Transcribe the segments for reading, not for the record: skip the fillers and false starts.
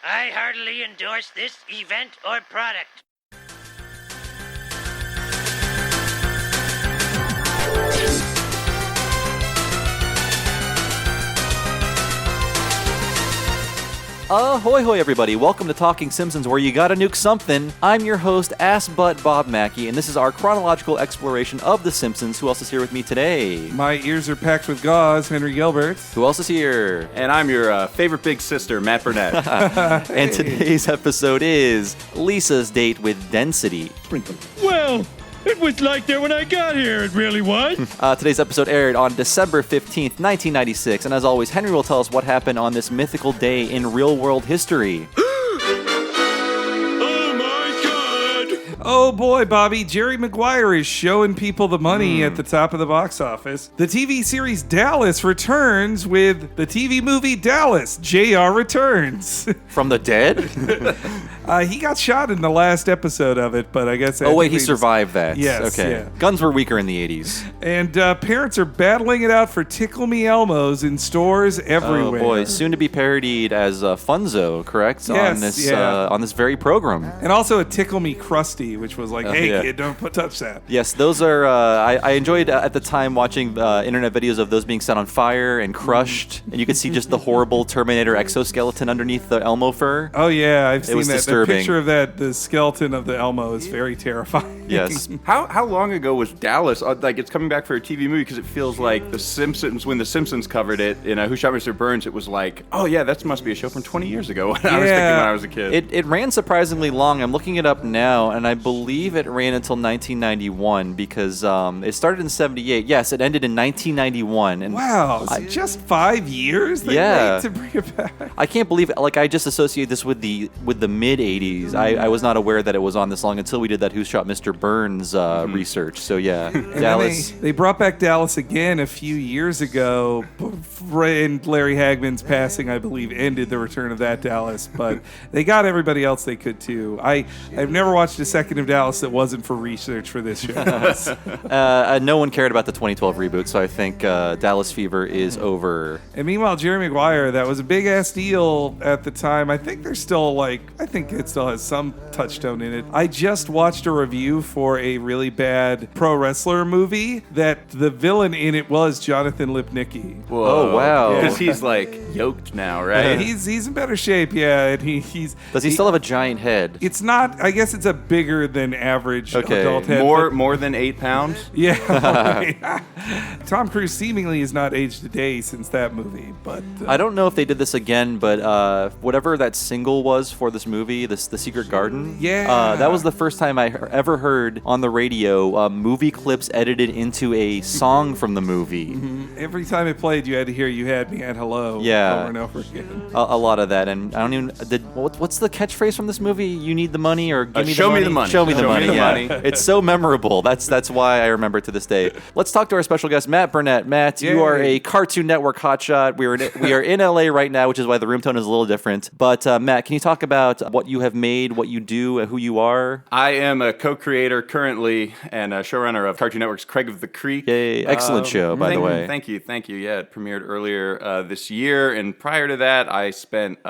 I heartily endorse this event or product. Ahoy hoy everybody, welcome to Talking Simpsons where you gotta nuke something. I'm your host, Ass Butt Bob Mackey, and this is our chronological exploration of The Simpsons. Who else is here with me today? My ears are packed with gauze, Henry Gilbert. Who else is here? And I'm your favorite big sister, Matt Burnett. And today's episode is Lisa's date with Density. Well, it was like that when I got here. It really was. Today's episode aired on December 15th, 1996, and as always, Henry will tell us what happened on this mythical day in real-world history. Oh boy, Bobby, Jerry Maguire is showing people the money at the top of the box office. The TV series Dallas returns with the TV movie Dallas. JR returns. From the dead? He got shot in the last episode of it, but I guess... Oh wait, he survived that. Yes, okay. yeah. Guns were weaker in the 80s. And parents are battling it out for Tickle Me Elmos in stores everywhere. Oh boy, soon to be parodied as Funzo, correct? Yes, on this very program. And also a Tickle Me Krusty, which was like, hey kid, don't touch that. Yes, those are, I enjoyed at the time watching internet videos of those being set on fire and crushed, and you could see just the horrible Terminator exoskeleton underneath the Elmo fur. Oh yeah, I've seen was that. disturbing. The picture of that, the skeleton of the Elmo is very terrifying. Yes. How long ago was Dallas? Like, it's coming back for a TV movie because it feels like The Simpsons, when The Simpsons covered it in Who Shot Mr. Burns, it was like, oh yeah, that must be a show from 20 years ago. I was thinking when I was a kid. It ran surprisingly long. I'm looking it up now, and I believe it ran until 1991 because it started in 78. Yes, it ended in 1991. And Wow, just 5 years they Yeah. made to bring it back. I can't believe it. Like, I just associate this with the mid 80s. I was not aware that it was on this long until we did that Who Shot Mr. Burns research. So yeah, And Dallas. then they brought back Dallas again a few years ago, and Larry Hagman's passing, I believe, ended the return of that Dallas. But they got everybody else they could too. I've never watched a second of Dallas that wasn't for research for this show. No one cared about the 2012 reboot, so I think Dallas Fever is over. And meanwhile, Jerry Maguire, that was a big ass deal at the time. I think it still has some touchstone in it. I just watched a review for a really bad pro wrestler movie that the villain in it was Jonathan Lipnicki. Whoa. Oh, wow. Because he's like yoked now, right? He's in better shape, yeah. And he's Does he still have a giant head? It's not. I guess it's a bigger than average Okay. adult head. More than 8 pounds? Yeah. Tom Cruise seemingly has not aged a day since that movie, but I don't know if they did this again, but whatever that single was for this movie, The Secret Garden, that was the first time I ever heard on the radio movie clips edited into a song from the movie. every time it played, you had to hear "You Had Me at Hello" over and over again. A lot of that, and I don't even. What's the catchphrase from this movie? You need the money, or give me show the money? me the money. Show me the Show me money. the Yeah. money. It's so memorable. That's why I remember it to this day. Let's talk to our special guest, Matt Burnett. Matt, you are a Cartoon Network hotshot. We are in LA right now, which is why the room tone is a little different. But Matt, can you talk about what you have made, what you do, who you are? I am a co-creator currently and a showrunner of Cartoon Network's Craig of the Creek. Yay, excellent show, by the way. Thank you. Yeah, it premiered earlier this year, and prior to that, I spent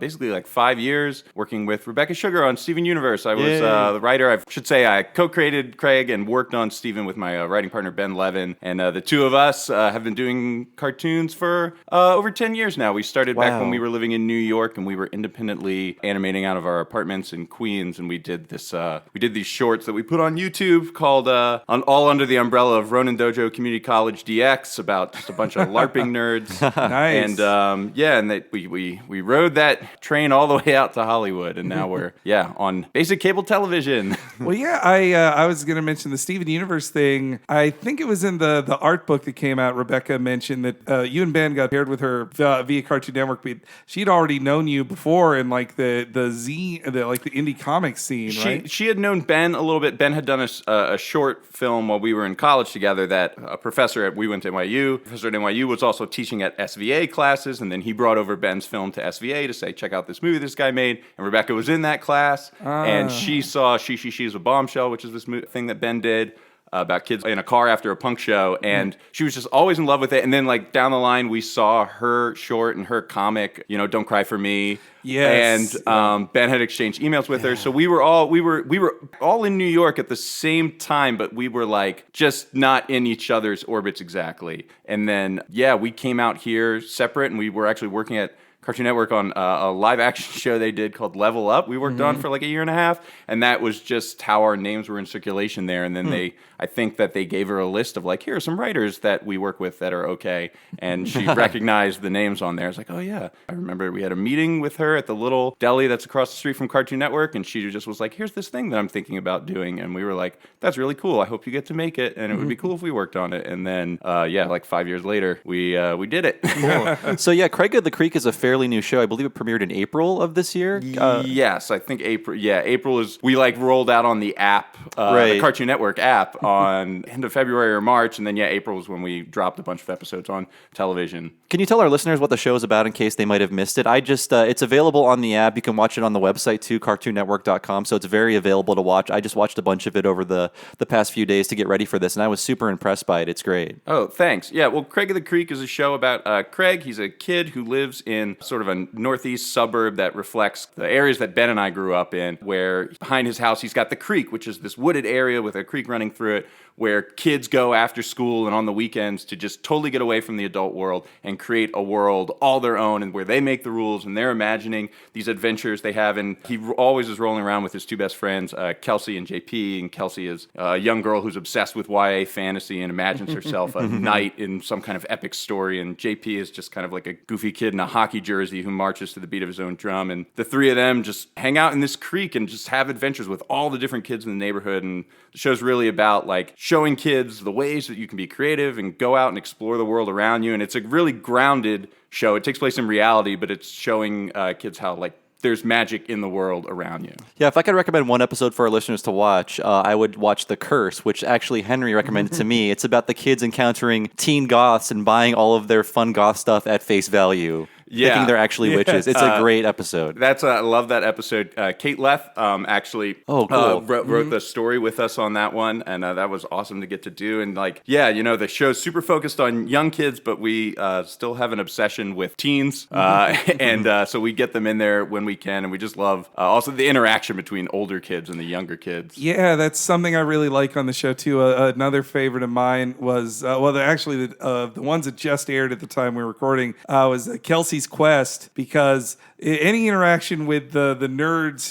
basically like 5 years working with Rebecca Sugar on Steven Universe. I was the writer. I should say I co-created Craig and worked on Steven with my writing partner Ben Levin, and the two of us have been doing cartoons for over 10 years now. We started back when we were living in New York, and we were independently animating out of our apartments in Queens, and we did this. We did these shorts that we put on YouTube called all under the umbrella of Ronin Dojo Community College DX, about just a bunch of LARPing nerds. Nice. And we rode that train all the way out to Hollywood, and now we're on basic cable television. Well, yeah, I was going to mention the Steven Universe thing. I think it was in the art book that came out. Rebecca mentioned that you and Ben got paired with her via Cartoon Network, but she'd already known you before in like the indie comics scene, right? She had known Ben a little bit. Ben had done a short film while we were in college together that a professor we went to NYU. Professor at NYU was also teaching at SVA classes, and then he brought over Ben's film to SVA to say, check out this movie this guy made. And Rebecca was in that class, and she saw She's a Bombshell, which is this thing that Ben did. about kids in a car after a punk show, and she was just always in love with it. And then like down the line, we saw her short and her comic, Don't Cry for Me. Yes. And Ben had exchanged emails with her, so we were all in New York at the same time, but we were like just not in each other's orbits exactly. And then we came out here separate, and we were actually working at Cartoon Network on a live action show they did called Level Up. We worked on for like a year and a half, and that was just how our names were in circulation there. And then I think that they gave her a list of like, here are some writers that we work with that are okay. And she recognized the names on there. I was like, oh yeah. I remember we had a meeting with her at the little deli that's across the street from Cartoon Network, and she just was like, here's this thing that I'm thinking about doing. And we were like, that's really cool. I hope you get to make it, and it would be cool if we worked on it. And then, like 5 years later, we did it. Cool. So yeah, Craig of the Creek is a fairly new show. I believe it premiered in April of this year. Yes, I think April. Yeah, April is, we like rolled out on the app, the Cartoon Network app on end of February or March, and then April was when we dropped a bunch of episodes on television. Can you tell our listeners what the show is about in case they might have missed it? It's available on the app. You can watch it on the website too, cartoonnetwork.com. So it's very available to watch. I just watched a bunch of it over the past few days to get ready for this, and I was super impressed by it. It's great. Oh, thanks. Yeah, well, Craig of the Creek is a show about Craig. He's a kid who lives in sort of a northeast suburb that reflects the areas that Ben and I grew up in, where behind his house he's got the creek, which is this wooded area with a creek running through it, where kids go after school and on the weekends to just totally get away from the adult world and create a world all their own, and where they make the rules and they're imagining these adventures they have. And he always is rolling around with his two best friends, Kelsey and JP. And Kelsey is a young girl who's obsessed with YA fantasy and imagines herself a knight in some kind of epic story. And JP is just kind of like a goofy kid in a hockey jersey who marches to the beat of his own drum. And the three of them just hang out in this creek and just have adventures with all the different kids in the neighborhood. And the show's really about like showing kids the ways that you can be creative and go out and explore the world around you. And it's a really grounded show. It takes place in reality, but it's showing kids how like there's magic in the world around you. Yeah, if I could recommend one episode for our listeners to watch, I would watch The Curse, which actually Henry recommended to me. It's about the kids encountering teen goths and buying all of their fun goth stuff at face value. Thinking they're actually witches. It's a great episode. I love that episode. Kate Leff actually wrote the story with us on that one, and that was awesome to get to do. And the show's super focused on young kids, but we still have an obsession with teens, and so we get them in there when we can, and we just love also the interaction between older kids and the younger kids. Yeah, that's something I really like on the show too. Another favorite of mine was the ones that just aired at the time we were recording was Kelsey's Quest, because any interaction with the nerds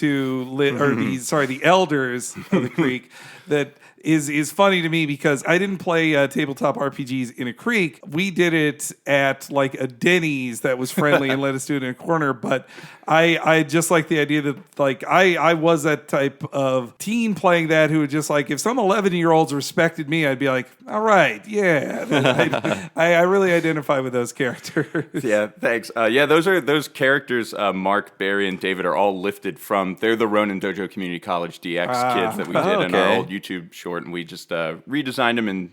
the elders of the creek that is funny to me, because I didn't play tabletop RPGs in a creek. We did it at like a Denny's that was friendly and let us do it in a corner. But I just like the idea that like I was that type of teen playing that, who would just like, if some 11-year-olds respected me, I'd be like, all right, yeah. I really identify with those characters. Yeah, thanks. Those characters, Mark, Barry, and David, are all lifted from, they're the Ronin Dojo Community College DX kids that we did in our old YouTube short, and we just redesigned them and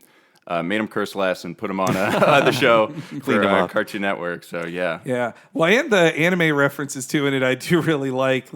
made them curse less and put them on the show for Cartoon Network. So yeah. Well, and the anime references too in it, I do really like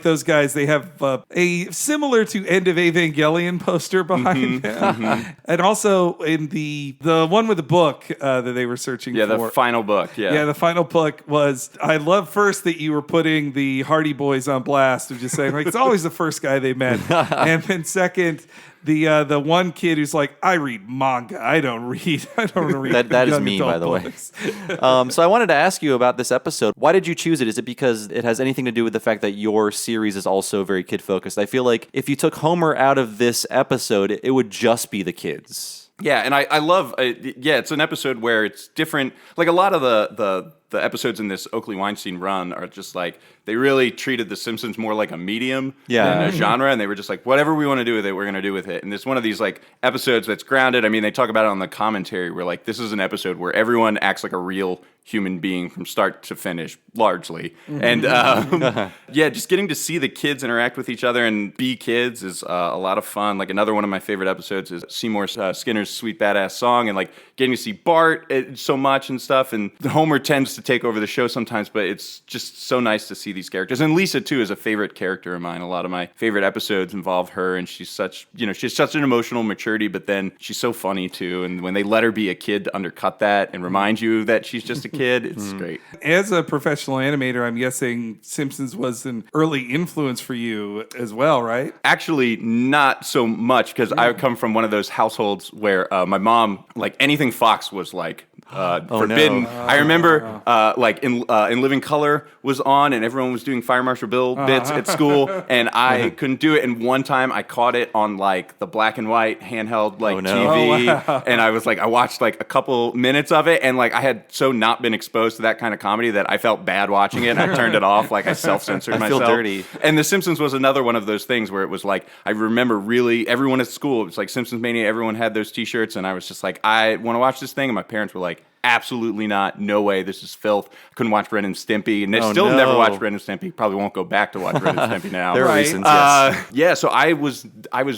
those guys. They have a similar to End of Evangelion poster behind them, and also in the one with the book that they were searching for. Yeah, the final book. Yeah, the final book was. I love first that you were putting the Hardy Boys on blast of just saying like it's always the first guy they met, and then second, the one kid who's like, I read manga. I don't read. That is me, by the way. So I wanted to ask you about this episode. Why did you choose it? Is it because it has anything to do with the fact that your series is also very kid focused? I feel like if you took Homer out of this episode, it would just be the kids. Yeah, and I love. It's an episode where it's different. Like a lot of the episodes in this Oakley Weinstein run are just like, they really treated The Simpsons more like a medium than a genre, and they were just like, whatever we want to do with it, we're going to do with it. And it's one of these like episodes that's grounded. I mean, they talk about it on the commentary where like, this is an episode where everyone acts like a real human being from start to finish, largely. And just getting to see the kids interact with each other and be kids is a lot of fun. Like another one of my favorite episodes is Seymour Skinner's Sweet Badass Song, and like getting to see Bart so much and stuff. And Homer tends to take over the show sometimes, but it's just so nice to see these characters. And Lisa, too, is a favorite character of mine. A lot of my favorite episodes involve her, and she's such an emotional maturity, but then she's so funny, too. And when they let her be a kid to undercut that and remind you that she's just a kid, it's great. As a professional animator, I'm guessing Simpsons was an early influence for you as well, right? Actually, not so much, because I come from one of those households where my mom, like anything Fox was like forbidden. No. I remember like in Living Color was on, and everyone was doing Fire Marshal Bill bits at school, and I couldn't do it. And one time I caught it on like the black and white handheld like TV, and I was like, I watched like a couple minutes of it, and like I had so not been exposed to that kind of comedy that I felt bad watching it, and I turned it off. Like I self-censored myself. I feel dirty. And The Simpsons was another one of those things where it was like, I remember really everyone at school, it was like Simpsons Mania, everyone had those t-shirts, and I was just like, I want to watch this thing, and my parents were like, absolutely not, no way, this is filth. Couldn't watch Ren and Stimpy, and still never watched Ren and Stimpy. Probably won't go back to watch Ren and Stimpy now. There are reasons, yes. Yeah, so I was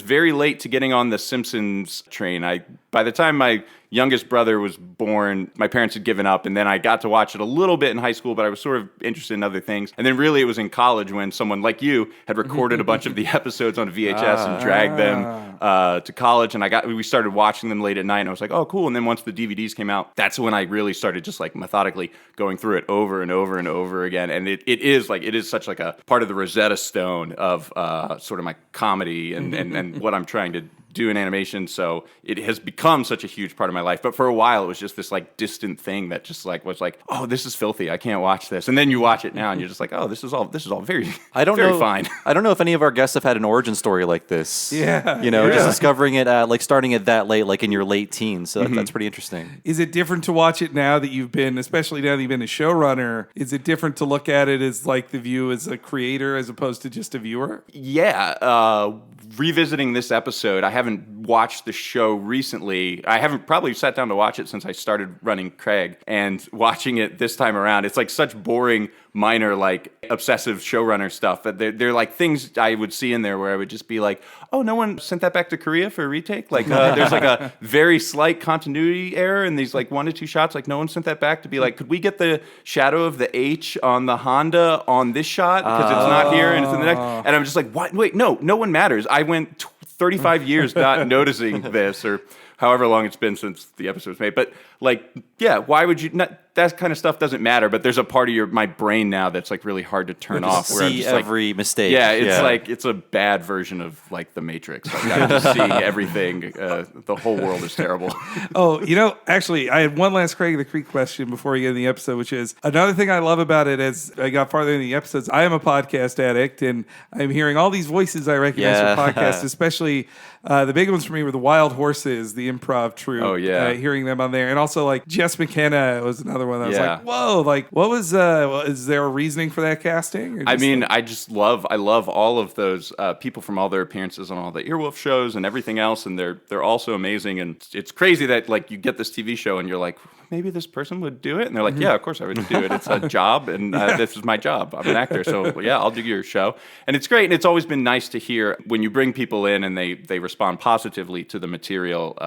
very late to getting on the Simpsons train. By the time my youngest brother was born, my parents had given up, and then I got to watch it a little bit in high school, but I was sort of interested in other things. And then really it was in college when someone like you had recorded a bunch of the episodes on VHS and dragged them to college, and we started watching them late at night, and I was like, oh, cool. And then once the DVDs came out, that's when I really started just like methodically going through it over and over and over again. And it is such like a part of the Rosetta Stone of sort of my comedy and what I'm trying to do in animation, so it has become such a huge part of my life. But for a while, it was just this like distant thing that just like was like, oh, this is filthy, I can't watch this. And then you watch it now, and you're just like, oh, this is all very, very fine. I don't know if any of our guests have had an origin story like this. Yeah, just discovering it like starting it that late, like in your late teens. So that's pretty interesting. Is it different to watch it now that you've been, especially now that you've been a showrunner? Is it different to look at it as like the view as a creator as opposed to just a viewer? Yeah. Revisiting this episode, I haven't watched the show recently. I haven't probably sat down to watch it since I started running Craig, and watching it this time around, it's like such boring, minor, like obsessive showrunner stuff. But they're like things I would see in there where I would just be like, oh, no one sent that back to Korea for a retake? Like there's like a very slight continuity error in these like 1 to 2 shots. Like no one sent that back to be like, could we get the shadow of the H on the Honda on this shot? Because it's not here and it's in the next. And I'm just like, what? Wait, no one matters. I went 35 years not noticing this, or however long it's been since the episode was made. But like, yeah, why would you not? That kind of stuff doesn't matter, but there's a part of my brain now that's like really hard to turn off. Where I'm see just every mistake. Yeah, it's like it's a bad version of like The Matrix. Like I'm just seeing everything. The whole world is terrible. Oh, actually, I had one last Craig of the Creek question before we get in the episode, which is another thing I love about it. As I got farther in the episodes, I am a podcast addict, and I'm hearing all these voices I recognize from podcasts, especially the big ones for me were the Wild Horses, the improv troupe. Oh yeah, hearing them on there, and also like Jess McKenna was another one. That I was like, whoa, like what was? Is there a reasoning for that casting? I mean, I love all of those people from all their appearances on all the Earwolf shows and everything else, and they're all so amazing. And it's crazy that like you get this TV show and you're like, maybe this person would do it, and they're like, yeah, of course I would do it. It's a job, and this is my job. I'm an actor, so yeah, I'll do your show. And it's great, and it's always been nice to hear when you bring people in and they respond positively to the material.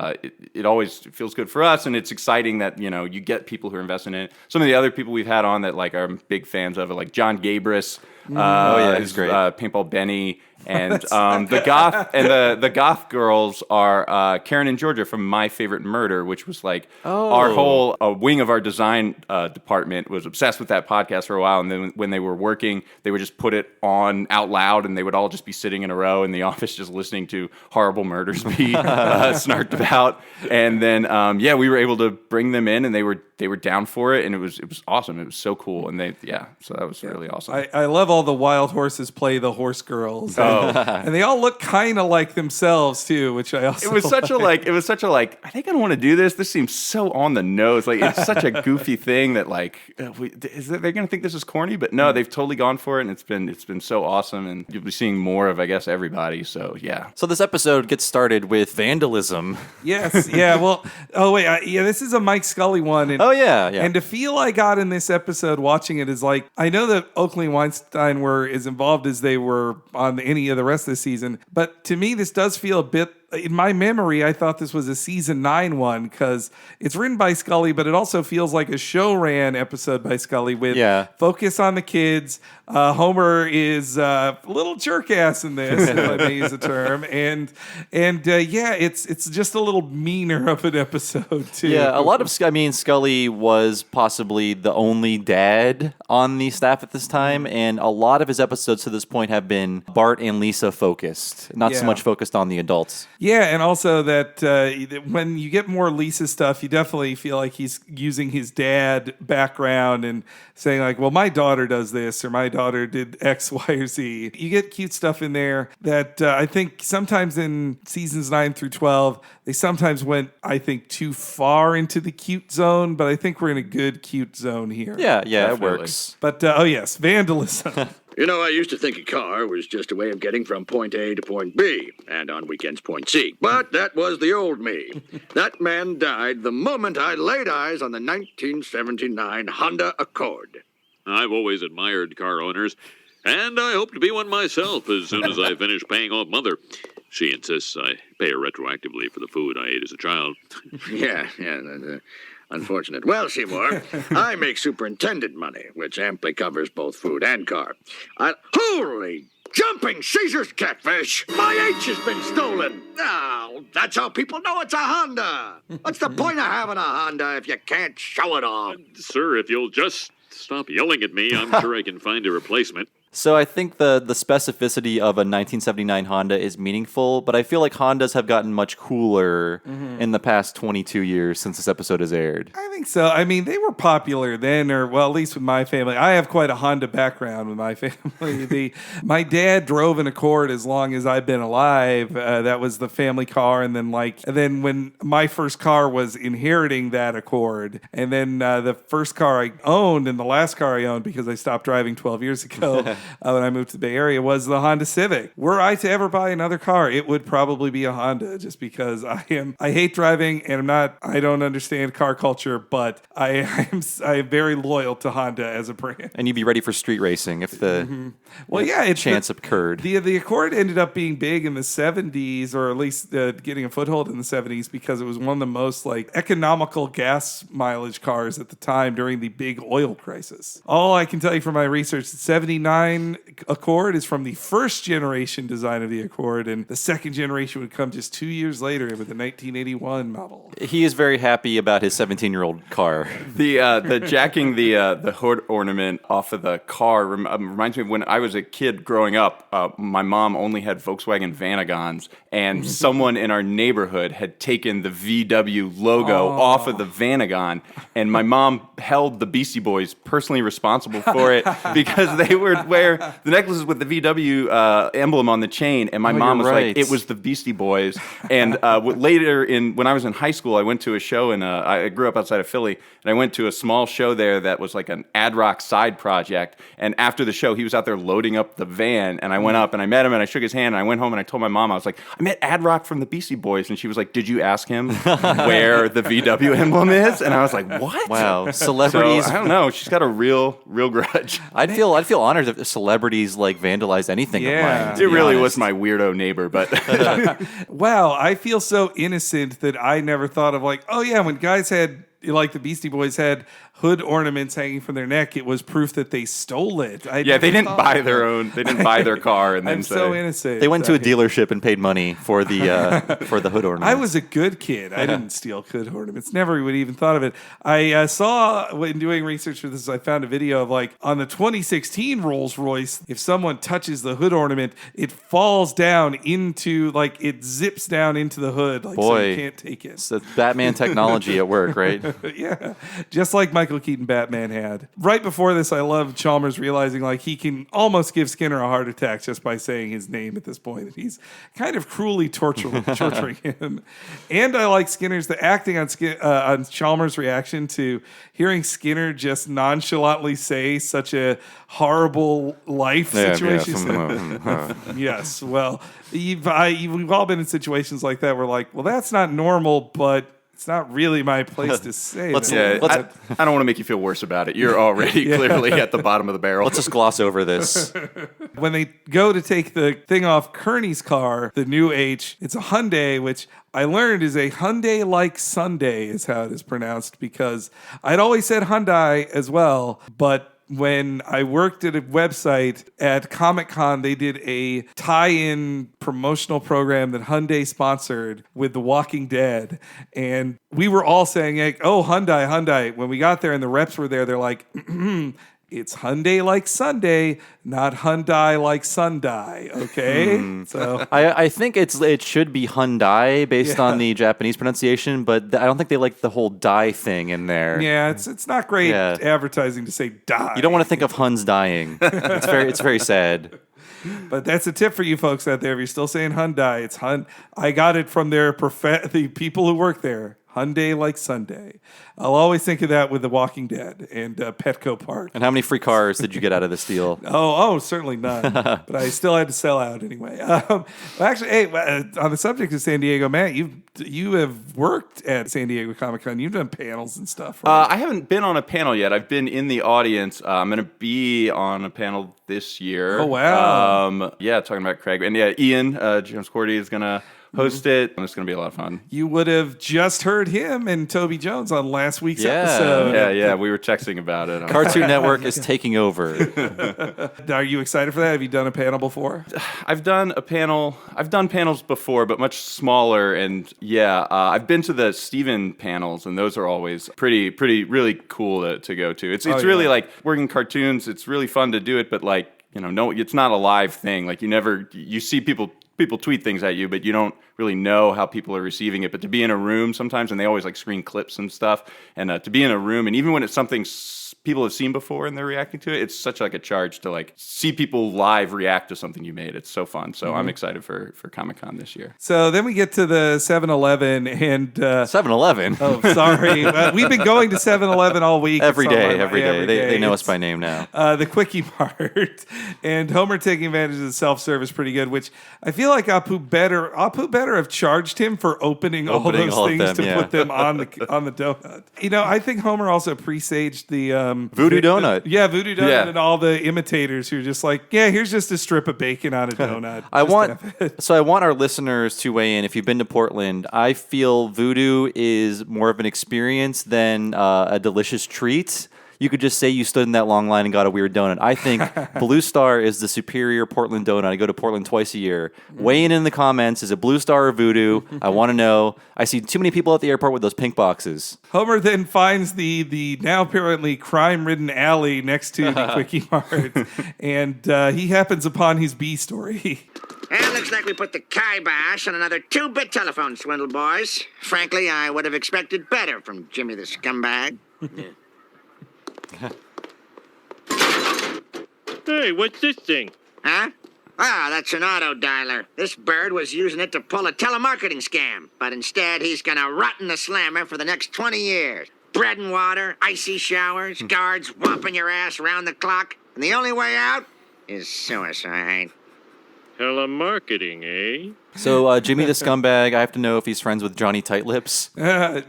It always feels good for us, and it's exciting that you get people who are invested in it. Some of the other people we've had on that like I'm big fans of are like John Gabris. He's great. Paintball Benny. And the goth girls are Karen and Georgia from My Favorite Murder, which was like our whole wing of our design department was obsessed with that podcast for a while. And then when they were working, they would just put it on out loud, and they would all just be sitting in a row in the office just listening to horrible murders be snarked about. And then we were able to bring them in, and they were down for it, and it was awesome. It was so cool, and so that was really awesome. I love all the Wild Horses play the horse girls. And they all look kind of like themselves too, which I also. It was such a I think I don't want to do this. This seems so on the nose. Like it's such a goofy thing that like they're gonna think this is corny, but no, they've totally gone for it, and it's been so awesome, and you'll be seeing more of everybody. So yeah. So this episode gets started with vandalism. Yes. Yeah. Well. Oh wait. This is a Mike Scully one. And, yeah. And the feel I got in this episode watching it is like I know that Oakley and Weinstein were as involved as they were on any of the rest of the season, but to me this does feel a bit in my memory, I thought this was a season 9 one because it's written by Scully, but it also feels like a show ran episode by Scully with focus on the kids. Homer is a little jerk ass in this, if I may use the term, and it's just a little meaner of an episode too. Yeah, a lot of Scully was possibly the only dad on the staff at this time, and a lot of his episodes to this point have been Bart and Lisa focused, not so much focused on the adults. Yeah, and also that when you get more Lisa stuff, you definitely feel like he's using his dad background and saying like, well, my daughter does this or my daughter did X, Y, or Z. You get cute stuff in there that I think sometimes in seasons 9 through 12, they sometimes went, I think, too far into the cute zone, but I think we're in a good cute zone here. Yeah, Definitely. it works. But, oh yes, vandalism. You know, I used to think a car was just a way of getting from point A to point B, and on weekends point C. But that was the old me. That man died the moment I laid eyes on the 1979 Honda Accord. I've always admired car owners, and I hope to be one myself as soon as I finish paying off Mother. She insists I pay her retroactively for the food I ate as a child. Yeah, unfortunate. Well, Seymour, I make superintendent money, which amply covers both food and car. Holy jumping Caesar's catfish! My H has been stolen! Oh, that's how people know it's a Honda! What's the point of having a Honda if you can't show it off? Sir, if you'll just stop yelling at me, I'm sure I can find a replacement. So I think the specificity of a 1979 Honda is meaningful, but I feel like Hondas have gotten much cooler in the past 22 years since this episode has aired. I think so. I mean, they were popular then, or well, at least with my family. I have quite a Honda background with my family. My dad drove an Accord as long as I've been alive. That was the family car, and then when my first car was inheriting that Accord, and then the first car I owned and the last car I owned because I stopped driving 12 years ago. When I moved to the Bay Area was the Honda Civic. Were I to ever buy another car, it would probably be a Honda just because I hate driving and I don't understand car culture, but I am very loyal to Honda as a brand. And you'd be ready for street racing if the chance occurred. The Accord ended up being big in the 70s, or at least getting a foothold in the 70s because it was one of the most economical gas mileage cars at the time during the big oil crisis. All I can tell you from my research, 79 Accord is from the first generation design of the Accord, and the second generation would come just 2 years later with the 1981 model. He is very happy about his 17-year-old car. The jacking the hood ornament off of the car reminds me of when I was a kid growing up. My mom only had Volkswagen Vanagons, and someone in our neighborhood had taken the VW logo off of the Vanagon, and my mom held the Beastie Boys personally responsible for it because they would wear the necklaces with the VW emblem on the chain, and my mom was like, it was the Beastie Boys. And later, when I was in high school, I went to a show, and I grew up outside of Philly, and I went to a small show there that was like an ad rock side project. And after the show, he was out there loading up the van, and I went up and I met him and I shook his hand, and I went home and I told my mom, I was like, I met Ad Rock from the Beastie Boys, and she was like, did you ask him where the VW emblem is? And I was like, what? Wow, celebrities. So, I don't know. She's got a real grudge. I'd feel honored if celebrities vandalized anything of mine. It really was my weirdo neighbor, but wow, I feel so innocent that I never thought of when guys had the Beastie Boys had hood ornaments hanging from their neck, it was proof that they stole it. They didn't buy their own. They didn't buy their car and then I'm so innocent. They went to a dealership and paid money for the for the hood ornaments. I was a good kid. I didn't steal hood ornaments. Never would even thought of it. I saw when doing research for this, I found a video of on the 2016 Rolls Royce, if someone touches the hood ornament, it falls down into it zips down into the hood. So you can't take it. It's Batman technology at work, right? Yeah, just like Michael Keaton Batman had. Right before this, I love Chalmers realizing he can almost give Skinner a heart attack just by saying his name at this point. He's kind of cruelly torturing him. And I like the acting on Chalmers' reaction to hearing Skinner just nonchalantly say such a horrible life situation. Yes, well, we've all been in situations like that where well, that's not normal, but It's not really my place to say Let's- that. Yeah, I don't want to make you feel worse about it. You're already clearly at the bottom of the barrel. Let's just gloss over this. When they go to take the thing off Kearney's car, the new H, it's a Hyundai, which I learned is a Hyundai like Sunday is how it is pronounced, because I'd always said Hyundai as well, but when I worked at a website at Comic-Con, they did a tie-in promotional program that Hyundai sponsored with The Walking Dead. And we were all saying, like, oh, Hyundai, Hyundai. When we got there and the reps were there, they're like, it's Hyundai like Sunday, not Hyundai like Sunday, okay? So I think it should be Hyundai based on the Japanese pronunciation, but I don't think they like the whole die thing in there. yeah, it's not great Yeah. advertising to say die. You don't want to think of Huns dying. It's very sad. But that's a tip for you folks out there. If you're still saying Hyundai, it's I got it from the people who work there. Hyundai like Sunday. I'll always think of that with The Walking Dead and Petco Park. And how many free cars did you get out of this deal? Oh, certainly none. But I still had to sell out anyway. Actually, hey, on the subject of San Diego, Matt, you have worked at San Diego Comic-Con. You've done panels and stuff, right? I haven't been on a panel yet. I've been in the audience. I'm going to be on a panel this year. Oh, wow. Yeah, talking about Craig. And yeah, Ian, James Cordy is going to host it. It's going to be a lot of fun. You would have just heard him and Toby Jones on last week's Yeah. episode. Yeah, we were texting about it. Cartoon Network is taking over. Are you excited for that? Have you done a panel before? I've done panels before, but much smaller. And yeah, I've been to the Steven panels, and those are always pretty, really cool to go to. It's really like working cartoons. It's really fun to do it, but like, no, it's not a live thing. Like you see people tweet things at you, but you don't really know how people are receiving it. But to be in a room sometimes, and they always like screen clips and stuff, and to be in a room, and even when it's something people have seen before and they're reacting to it, it's such like a charge to like see people live react to something you made. It's so fun. So I'm excited for Comic-Con this year. So then we get to the 7-Eleven and 7-Eleven. oh, sorry. We've been going to 7-Eleven all week. Every It's on day, my- every day. They know us It's, by name now. the Quickie Mart. And Homer taking advantage of the self-service pretty good, which I feel like Apu better have charged him for opening all Opening those all of things them, to yeah. put them on the donut. I think Homer also presaged the Voodoo Donut. Yeah, Voodoo Donut Yeah. and all the imitators who are just like, yeah, here's just a strip of bacon on a donut. I Just have it. want our listeners to weigh in. If you've been to Portland, I feel Voodoo is more of an experience than a delicious treat. You could just say you stood in that long line and got a weird donut. I think Blue Star is the superior Portland donut. I go to Portland twice a year. Weigh in the comments. Is it Blue Star or Voodoo? I want to know. I see too many people at the airport with those pink boxes. Homer then finds the now apparently crime-ridden alley next to the Quickie Mart, and he happens upon his B story. Well, looks like we put the kibosh on another 2-bit telephone swindle, boys. Frankly, I would have expected better from Jimmy the scumbag. Hey, what's this thing? Huh? Ah, that's an auto dialer. This bird was using it to pull a telemarketing scam, but instead he's gonna rot in the slammer for the next 20 years. Bread and water, icy showers, guards whopping your ass round the clock, and the only way out is suicide. Telemarketing, eh? So Jimmy the Scumbag, I have to know if he's friends with Johnny Tightlips.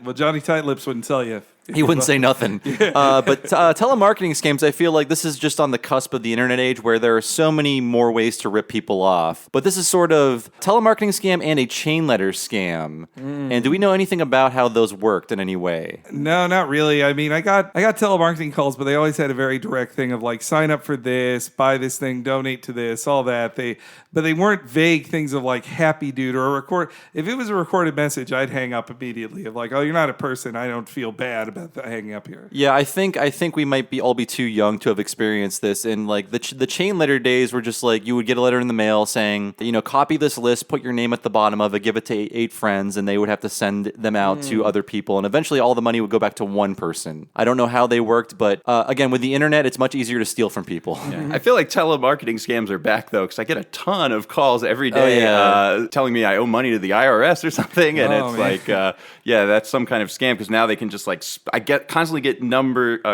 Well, Johnny Tightlips wouldn't tell you. He wouldn't say nothing. But telemarketing scams, I feel like this is just on the cusp of the internet age where there are so many more ways to rip people off. But this is sort of telemarketing scam and a chain letter scam. And do we know anything about how those worked in any way? No, not really. I mean, I got telemarketing calls, but they always had a very direct thing of like, sign up for this, buy this thing, donate to this, all that. But they weren't vague things of like happy dude or a record. If it was a recorded message, I'd hang up immediately of like, oh, you're not a person. I don't feel bad about hanging up here. Yeah, I think we might all be too young to have experienced this. And like the chain letter days were just like you would get a letter in the mail saying, copy this list, put your name at the bottom of it, give it to 8 friends, and they would have to send them out to other people. And eventually all the money would go back to one person. I don't know how they worked, but again, with the internet, it's much easier to steal from people. Yeah. I feel like telemarketing scams are back though, because I get a ton of calls every day telling me I owe money to the IRS or something, and it's like, that's some kind of scam because now they can just like I constantly get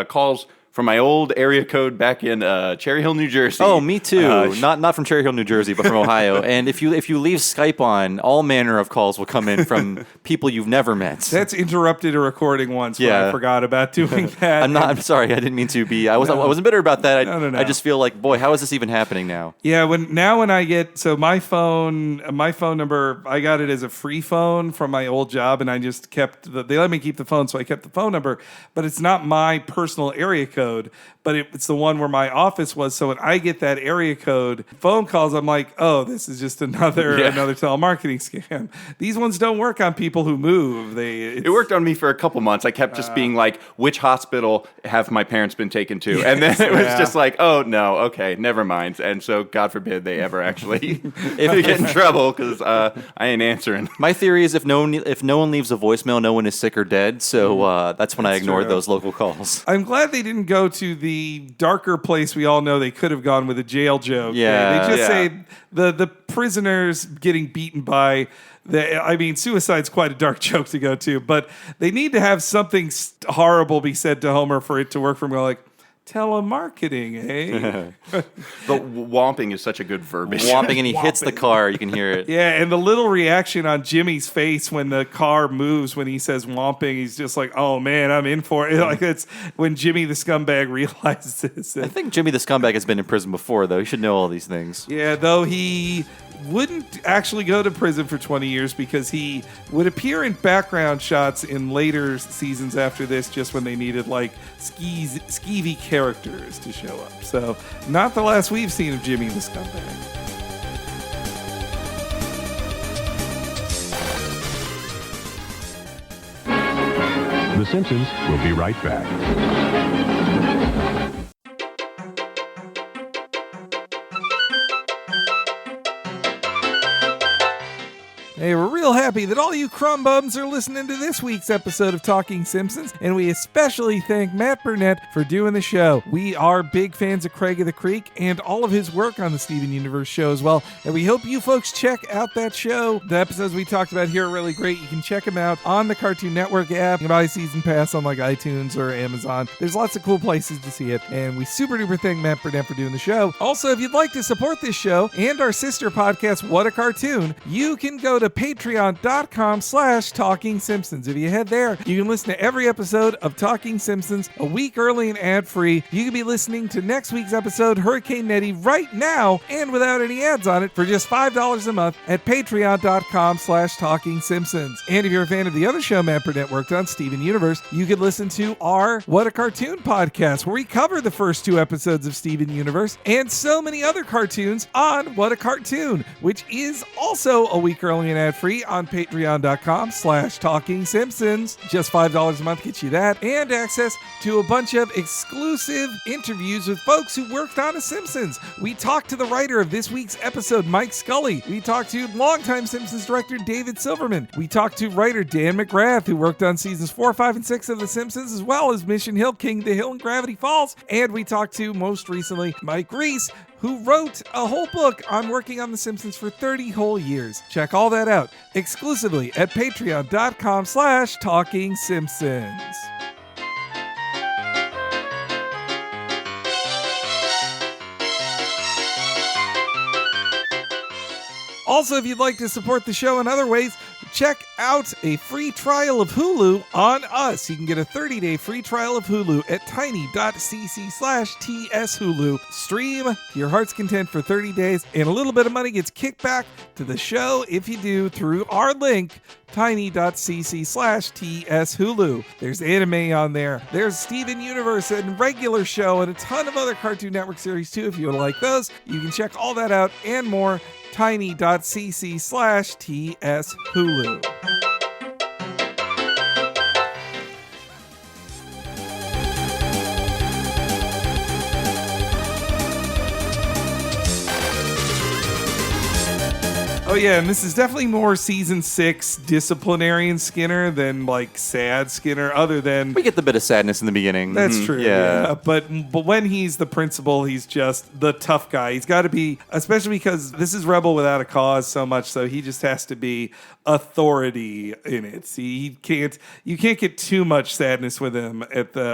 calls from my old area code back in Cherry Hill, New Jersey. Oh, me too. Not from Cherry Hill, New Jersey, but from Ohio. And if you leave Skype on, all manner of calls will come in from people you've never met. That's interrupted a recording once when I forgot about doing that. I'm sorry. I didn't mean to be. I wasn't bitter about that. No. I just feel like, boy, how is this even happening now? Yeah, when I get my phone number, I got it as a free phone from my old job, and I just kept they let me keep the phone, so I kept the phone number, but it's not my personal area code, but it's the one where my office was. So when I get that area code phone calls, I'm like, oh, this is just another telemarketing scam. These ones don't work on people who move. It worked on me for a couple months. I kept just being like, which hospital have my parents been taken to? And then it was just like, oh, no, okay, never mind. And so God forbid they ever actually get in trouble, because I ain't answering. My theory is if no one leaves a voicemail, no one is sick or dead. So that's when I ignored those local calls. I'm glad they didn't go to the darker place we all know they could have gone with a jail joke. Yeah. They just say the prisoners getting beaten by suicide's quite a dark joke to go to, but they need to have something horrible be said to Homer for it to work for him. We're like, telemarketing, eh? But whomping is such a good verbiage. Whomping, and he hits the car. You can hear it. Yeah, and the little reaction on Jimmy's face when the car moves when he says whomping, he's just like, oh man, I'm in for it. Like, it's when Jimmy the scumbag realizes this. I think Jimmy the scumbag has been in prison before, though. He should know all these things. Yeah, though he wouldn't actually go to prison for 20 years because he would appear in background shots in later seasons after this, just when they needed like skeevy characters to show up. So not the last we've seen of Jimmy the scumbag. The Simpsons will be right back. Hey, we're real happy that all you crumb bums are listening to this week's episode of Talking Simpsons, and we especially thank Matt Burnett for doing the show. We are big fans of Craig of the Creek and all of his work on the Steven Universe show as well, and we hope you folks check out that show. The episodes we talked about here are really great. You can check them out on the Cartoon Network app. You can buy Season Pass on like iTunes or Amazon. There's lots of cool places to see it, and we super duper thank Matt Burnett for doing the show. Also, if you'd like to support this show and our sister podcast, What a Cartoon, you can go to patreon.com/Talking Simpsons. If you head there, you can listen to every episode of Talking Simpsons a week early and ad-free. You can be listening to next week's episode, Hurricane Nettie, right now and without any ads on it for just $5 a month at patreon.com/Talking Simpsons. And if you're a fan of the other show Matt Burnett worked on, Steven Universe, you could listen to our What a Cartoon podcast, where we cover the first 2 episodes of Steven Universe and so many other cartoons on What a Cartoon, which is also a week early and ad-free on patreon.com/Talking Simpsons. Just $5 a month gets you that, and access to a bunch of exclusive interviews with folks who worked on The Simpsons. We talked to the writer of this week's episode, Mike Scully. We talked to longtime Simpsons director David Silverman. We talked to writer Dan McGrath, who worked on seasons 4, 5, and 6 of The Simpsons, as well as Mission Hill, King of the Hill, and Gravity Falls. And we talked to, most recently, Mike Reese, who wrote a whole book on working on The Simpsons for 30 whole years. Check all that out exclusively at patreon.com/Talking Simpsons. Also, if you'd like to support the show in other ways, check out a free trial of Hulu on us. You can get a 30-day free trial of Hulu at tiny.cc/TSHulu. Stream to your heart's content for 30 days, and a little bit of money gets kicked back to the show if you do through our link, tiny.cc/TSHulu. There's anime on there. There's Steven Universe and Regular Show and a ton of other Cartoon Network series too if you would like those. You can check all that out and more. tiny.cc/TSHulu. Oh yeah, and this is definitely more season 6 disciplinarian Skinner than like sad Skinner. Other than We get the bit of sadness in the beginning. that's true. Yeah. But when he's the principal, he's just the tough guy. He's got to be, especially because this is Rebel without a cause so much, so he just has to be authority in it. See, you can't get too much sadness with him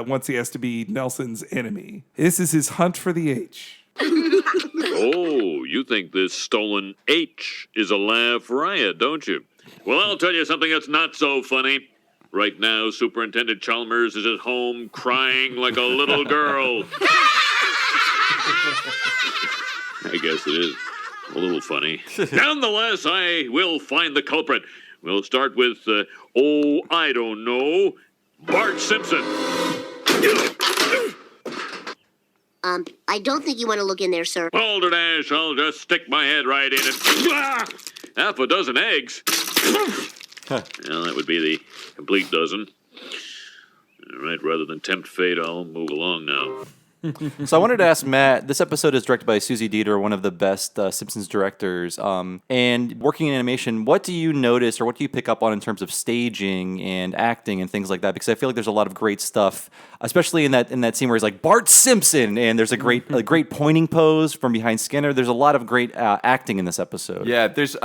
once he has to be Nelson's enemy. This is his hunt for the H. Oh, you think this stolen H is a laugh riot, don't you? Well, I'll tell you something that's not so funny. Right now, Superintendent Chalmers is at home crying like a little girl. I guess it is a little funny. Nonetheless, I will find the culprit. We'll start with, I don't know, Bart Simpson. I don't think you want to look in there, sir. Balderdash, I'll just stick my head right in and half a dozen eggs. Well, that would be the complete dozen. All right, rather than tempt fate, I'll move along now. So I wanted to ask Matt, this episode is directed by Susie Dieter, one of the best Simpsons directors. And working in animation, what do you notice or what do you pick up on in terms of staging and acting and things like that? Because I feel like there's a lot of great stuff, especially in that scene where he's like, Bart Simpson, and there's a great pointing pose from behind Skinner. There's a lot of great acting in this episode. Yeah, there's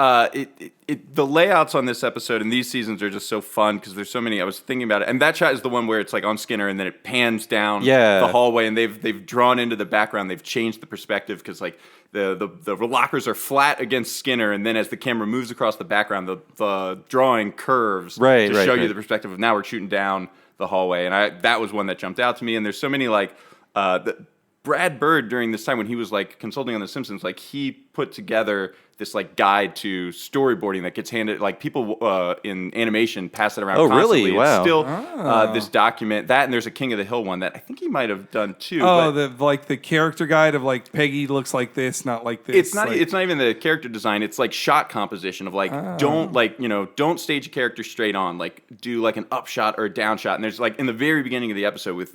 the layouts on this episode and these seasons are just so fun because there's so many. I was thinking about it, and that shot is the one where it's like on Skinner and then it pans down the hallway, and they've drawn into the background. They've changed the perspective because like the lockers are flat against Skinner, and then as the camera moves across the background, the drawing curves to show you the perspective of now we're shooting down the hallway, and that was one that jumped out to me. And there's so many like Brad Bird during this time when he was like consulting on The Simpsons, like he put together this like guide to storyboarding that gets handed, like people in animation pass it around constantly. Really? Wow. It's still this document, that, and there's a King of the Hill one that I think he might have done too. Oh, the character guide of like Peggy looks like this, not like this. It's not even the character design, it's like shot composition of like don't stage a character straight on, like do like an up shot or a down shot. And there's like in the very beginning of the episode with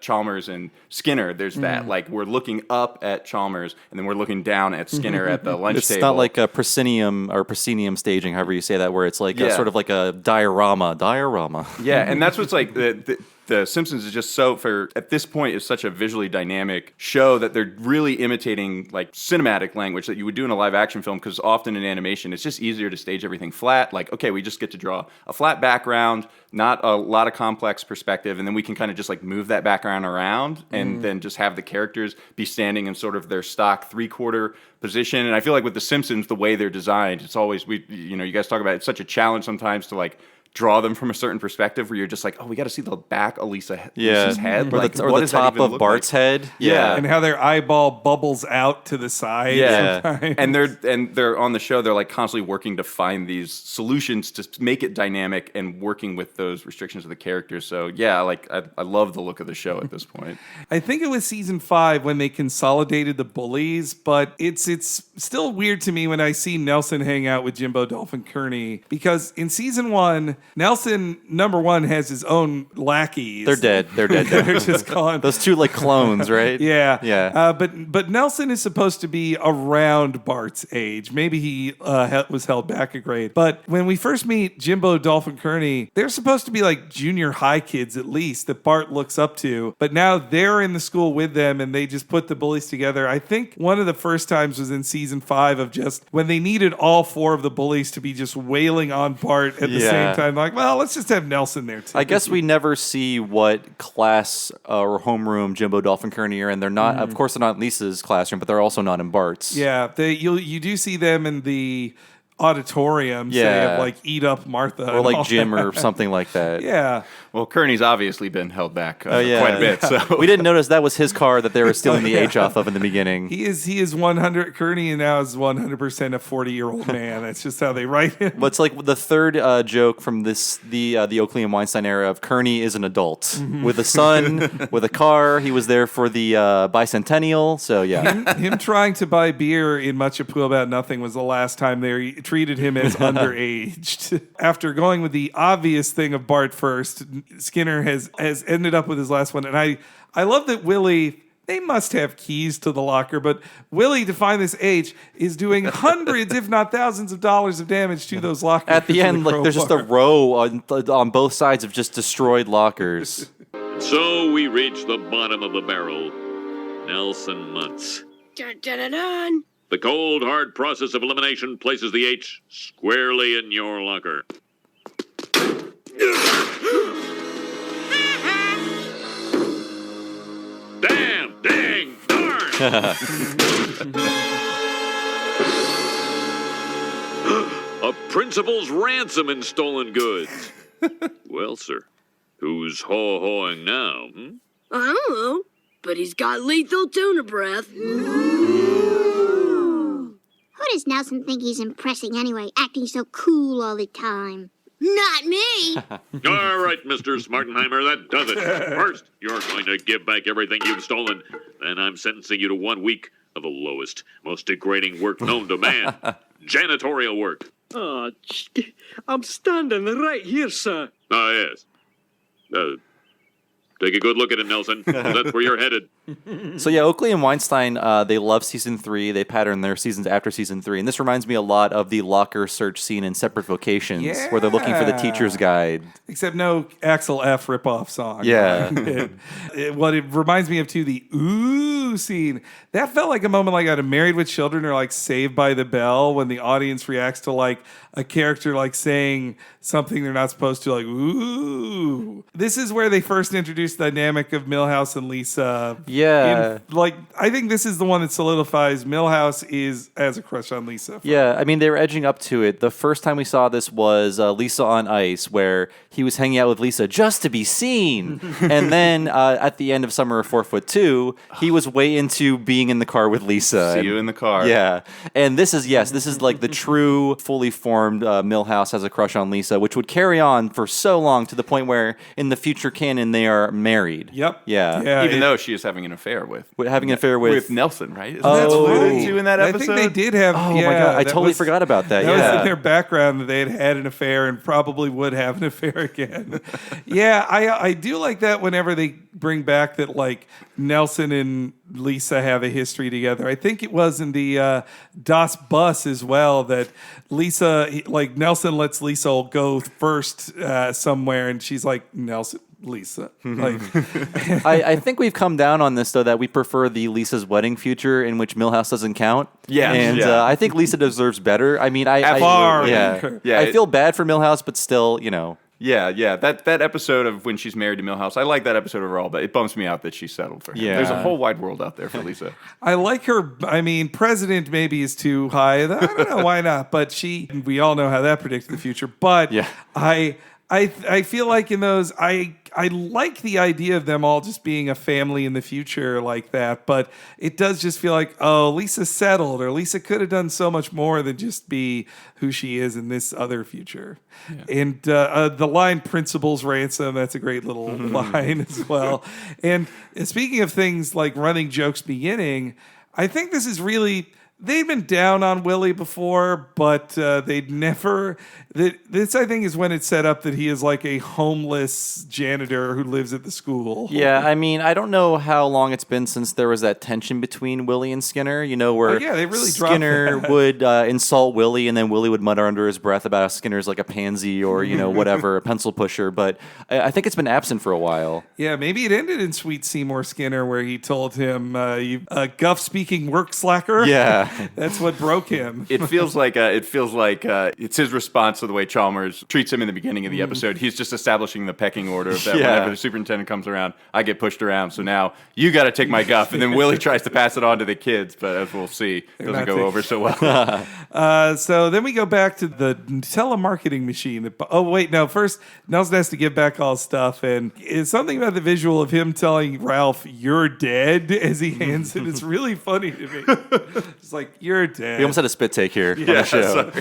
Chalmers and Skinner, there's that like we're looking up at Chalmers and then we're looking down at Skinner at the lunch table. It's not like a proscenium staging, however you say that, where it's like sort of like a diorama. Yeah, and that's what's like the Simpsons is just so, at this point, is such a visually dynamic show that they're really imitating like cinematic language that you would do in a live action film, because often in animation it's just easier to stage everything flat. Like, okay, we just get to draw a flat background, not a lot of complex perspective, and then we can kind of just like move that background around and then just have the characters be standing in sort of their stock 3/4 position. And I feel like with the Simpsons, the way they're designed, it's always, you guys talk about it, it's such a challenge sometimes to like draw them from a certain perspective where you're just like, oh, we got to see the back of Lisa's head. Or like, the top of Bart's head. Yeah. And how their eyeball bubbles out to the side. Yeah. Sometimes. And they're on the show, they're like constantly working to find these solutions to make it dynamic and working with those restrictions of the characters. So yeah, like I love the look of the show at this point. I think it was season 5 when they consolidated the bullies, but it's still weird to me when I see Nelson hang out with Jimbo Dolphin Kearney, because in season 1, Nelson, number 1, has his own lackeys. They're dead. They're just gone. Those two like clones, right? Yeah. But Nelson is supposed to be around Bart's age. Maybe he was held back a grade. But when we first meet Jimbo Dolphin Kearney, they're supposed to be like junior high kids at least that Bart looks up to. But now they're in the school with them and they just put the bullies together. I think one of the first times was in season 5 of just when they needed all 4 of the bullies to be just wailing on Bart at the same time. Like, well, let's just have Nelson there too. I guess we never see what class or homeroom Jimbo Dolphin Kearney are in. They're not, of course, they're not in Lisa's classroom, but they're also not in Bart's. Yeah, you do see them in the auditorium, say, of like Eat Up Martha. Or like Jim or something like that. Yeah. Well, Kearney's obviously been held back quite a bit. So we didn't notice that was his car that they were stealing the H off of in the beginning. He is 100. Kearney now is 100% a 40-year-old man. That's just how they write him. But it's like the third joke from the Oakley and Weinstein era of Kearney is an adult with a son, with a car. He was there for the bicentennial. So yeah, him trying to buy beer in Much Ado About Nothing was the last time they treated him as underaged. After going with the obvious thing of Bart first, Skinner has ended up with his last one. And I love that Willie they must have keys to the locker, but Willie, to find this H, is doing hundreds, if not thousands of dollars of damage to those lockers. At the end, like there's just a row on both sides of just destroyed lockers. So we reach the bottom of the barrel. Nelson Muntz. Dun, dun, dun, dun. The cold, hard process of elimination places the H squarely in your locker. Damn, dang, darn! A principal's ransom in stolen goods. Well, sir, who's haw-hawing now? I don't know, but he's got lethal tuna breath. Who does Nelson think he's impressing anyway, acting so cool all the time? Not me! All right, Mr. Smartenheimer, that does it. First, you're going to give back everything you've stolen. Then I'm sentencing you to 1 week of the lowest, most degrading work known to man. Janitorial work. Oh, I'm standing right here, sir. Ah, yes. Take a good look at it, Nelson. That's where you're headed. So yeah, Oakley and Weinstein, they love season 3. They pattern their seasons after season 3, and this reminds me a lot of the locker search scene in Separate Vocations, where they're looking for the teacher's guide. Except no Axel F. ripoff song. Yeah. What it reminds me of too, the ooh scene. That felt like a moment like out of Married with Children or like Saved by the Bell, when the audience reacts to like a character like saying something they're not supposed to, like ooh. This is where they first introduced the dynamic of Milhouse and Lisa. Yeah. I think this is the one that solidifies Milhouse has a crush on Lisa. Yeah, I mean, they were edging up to it. The first time we saw this was Lisa on Ice, where he was hanging out with Lisa just to be seen. And then at the end of Summer of 4'2", he was way into being in the car with Lisa. See you in the car. Yeah. And this is like the true, fully formed Milhouse has a crush on Lisa, which would carry on for so long to the point where in the future canon they are married. Yep. Yeah. Even though she is having an affair with Nelson, right? Isn't that alluded to in that episode? I think they did have. Oh my god, I totally forgot about that. That was in their background that they had an affair and probably would have an affair again. Yeah, I do like that whenever they bring back that like Nelson and Lisa have a history together. I think it was in the Das Bus as well that Nelson lets Lisa go first somewhere, and she's like, Nelson. Lisa. I think we've come down on this, though, that we prefer the Lisa's wedding future in which Milhouse doesn't count. Yeah. And I think Lisa deserves better. I mean, I feel bad for Milhouse, but still, you know. Yeah. That episode of when she's married to Milhouse, I like that episode overall, but it bumps me out that she settled for him. Yeah. There's a whole wide world out there for Lisa. I like her. I mean, president maybe is too high. I don't know why not, but we all know how that predicted the future. But yeah. I feel like in those, I like the idea of them all just being a family in the future like that, but it does just feel like, oh, Lisa settled, or Lisa could have done so much more than just be who she is in this other future. Yeah. And the line "principal's ransom," that's a great little line as well. And speaking of things like running jokes beginning, I think this is really... They've been down on Willie before, but they'd never... This, I think, is when it's set up that he is like a homeless janitor who lives at the school. Yeah, I mean, I don't know how long it's been since there was that tension between Willie and Skinner, you know, where they really Skinner would insult Willie, and then Willie would mutter under his breath about how Skinner's like a pansy or, you know, whatever, a pencil pusher. But I think it's been absent for a while. Yeah, maybe it ended in Sweet Seymour Skinner, where he told him, you guff-speaking work slacker. Yeah. That's what broke him. It feels like it's his response to the way Chalmers treats him in the beginning of the episode. He's just establishing the pecking order of that. Whenever the superintendent comes around, I get pushed around. So now you got to take my guff, and then Willie tries to pass it on to the kids, but as we'll see, it doesn't go over so well. So then we go back to the telemarketing machine. First Nelson has to give back all his stuff, and it's something about the visual of him telling Ralph, "You're dead," as he hands it. It's really funny to me. It's like, you're dead. We almost had a spit take here on the show.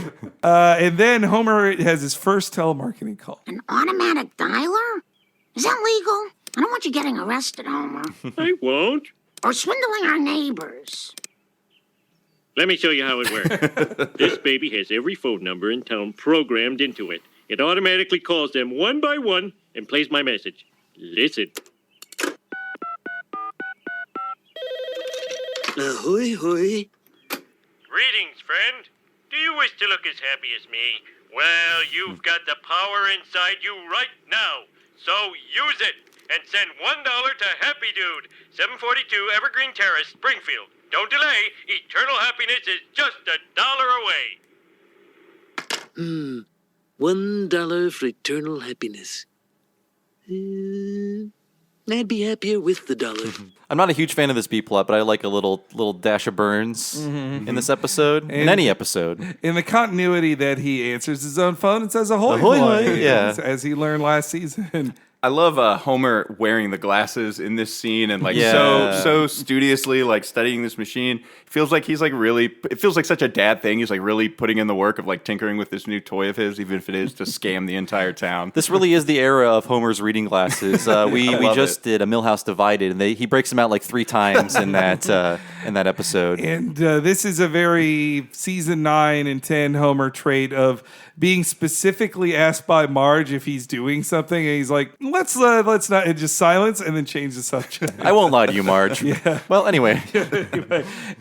And then Homer has his first telemarketing call. An automatic dialer? Is that legal? I don't want you getting arrested, Homer. I won't. Or swindling our neighbors. Let me show you how it works. This baby has every phone number in town programmed into it. It automatically calls them one by one and plays my message. Listen. Ahoy, hoy. Greetings, friend. Do you wish to look as happy as me? Well, you've got the power inside you right now. So use it and send $1 to Happy Dude, 742 Evergreen Terrace, Springfield. Don't delay. Eternal happiness is just $1 away. $1 for eternal happiness. I'd be happier with the dollar. I'm not a huge fan of this B plot, but I like a little dash of Burns in this episode, in any episode. In the continuity that he answers his own phone and says ahoy, Ahoy, hoy, hoy, yeah. as he learned last season. I love Homer wearing the glasses in this scene and like Yeah. so studiously like studying this machine. It feels like he's like really. It feels like such a dad thing. He's like really putting in the work of like tinkering with this new toy of his, even if it is to scam the entire town. This really is the era of Homer's reading glasses. We love just did a Millhouse Divided, and he breaks them out like 3 times in that episode. And this is a very season 9 and 10 Homer trait of being specifically asked by Marge if he's doing something, and he's like, let's not, and just silence, and then change the subject. I won't lie to you, Marge. Yeah. Well, anyway.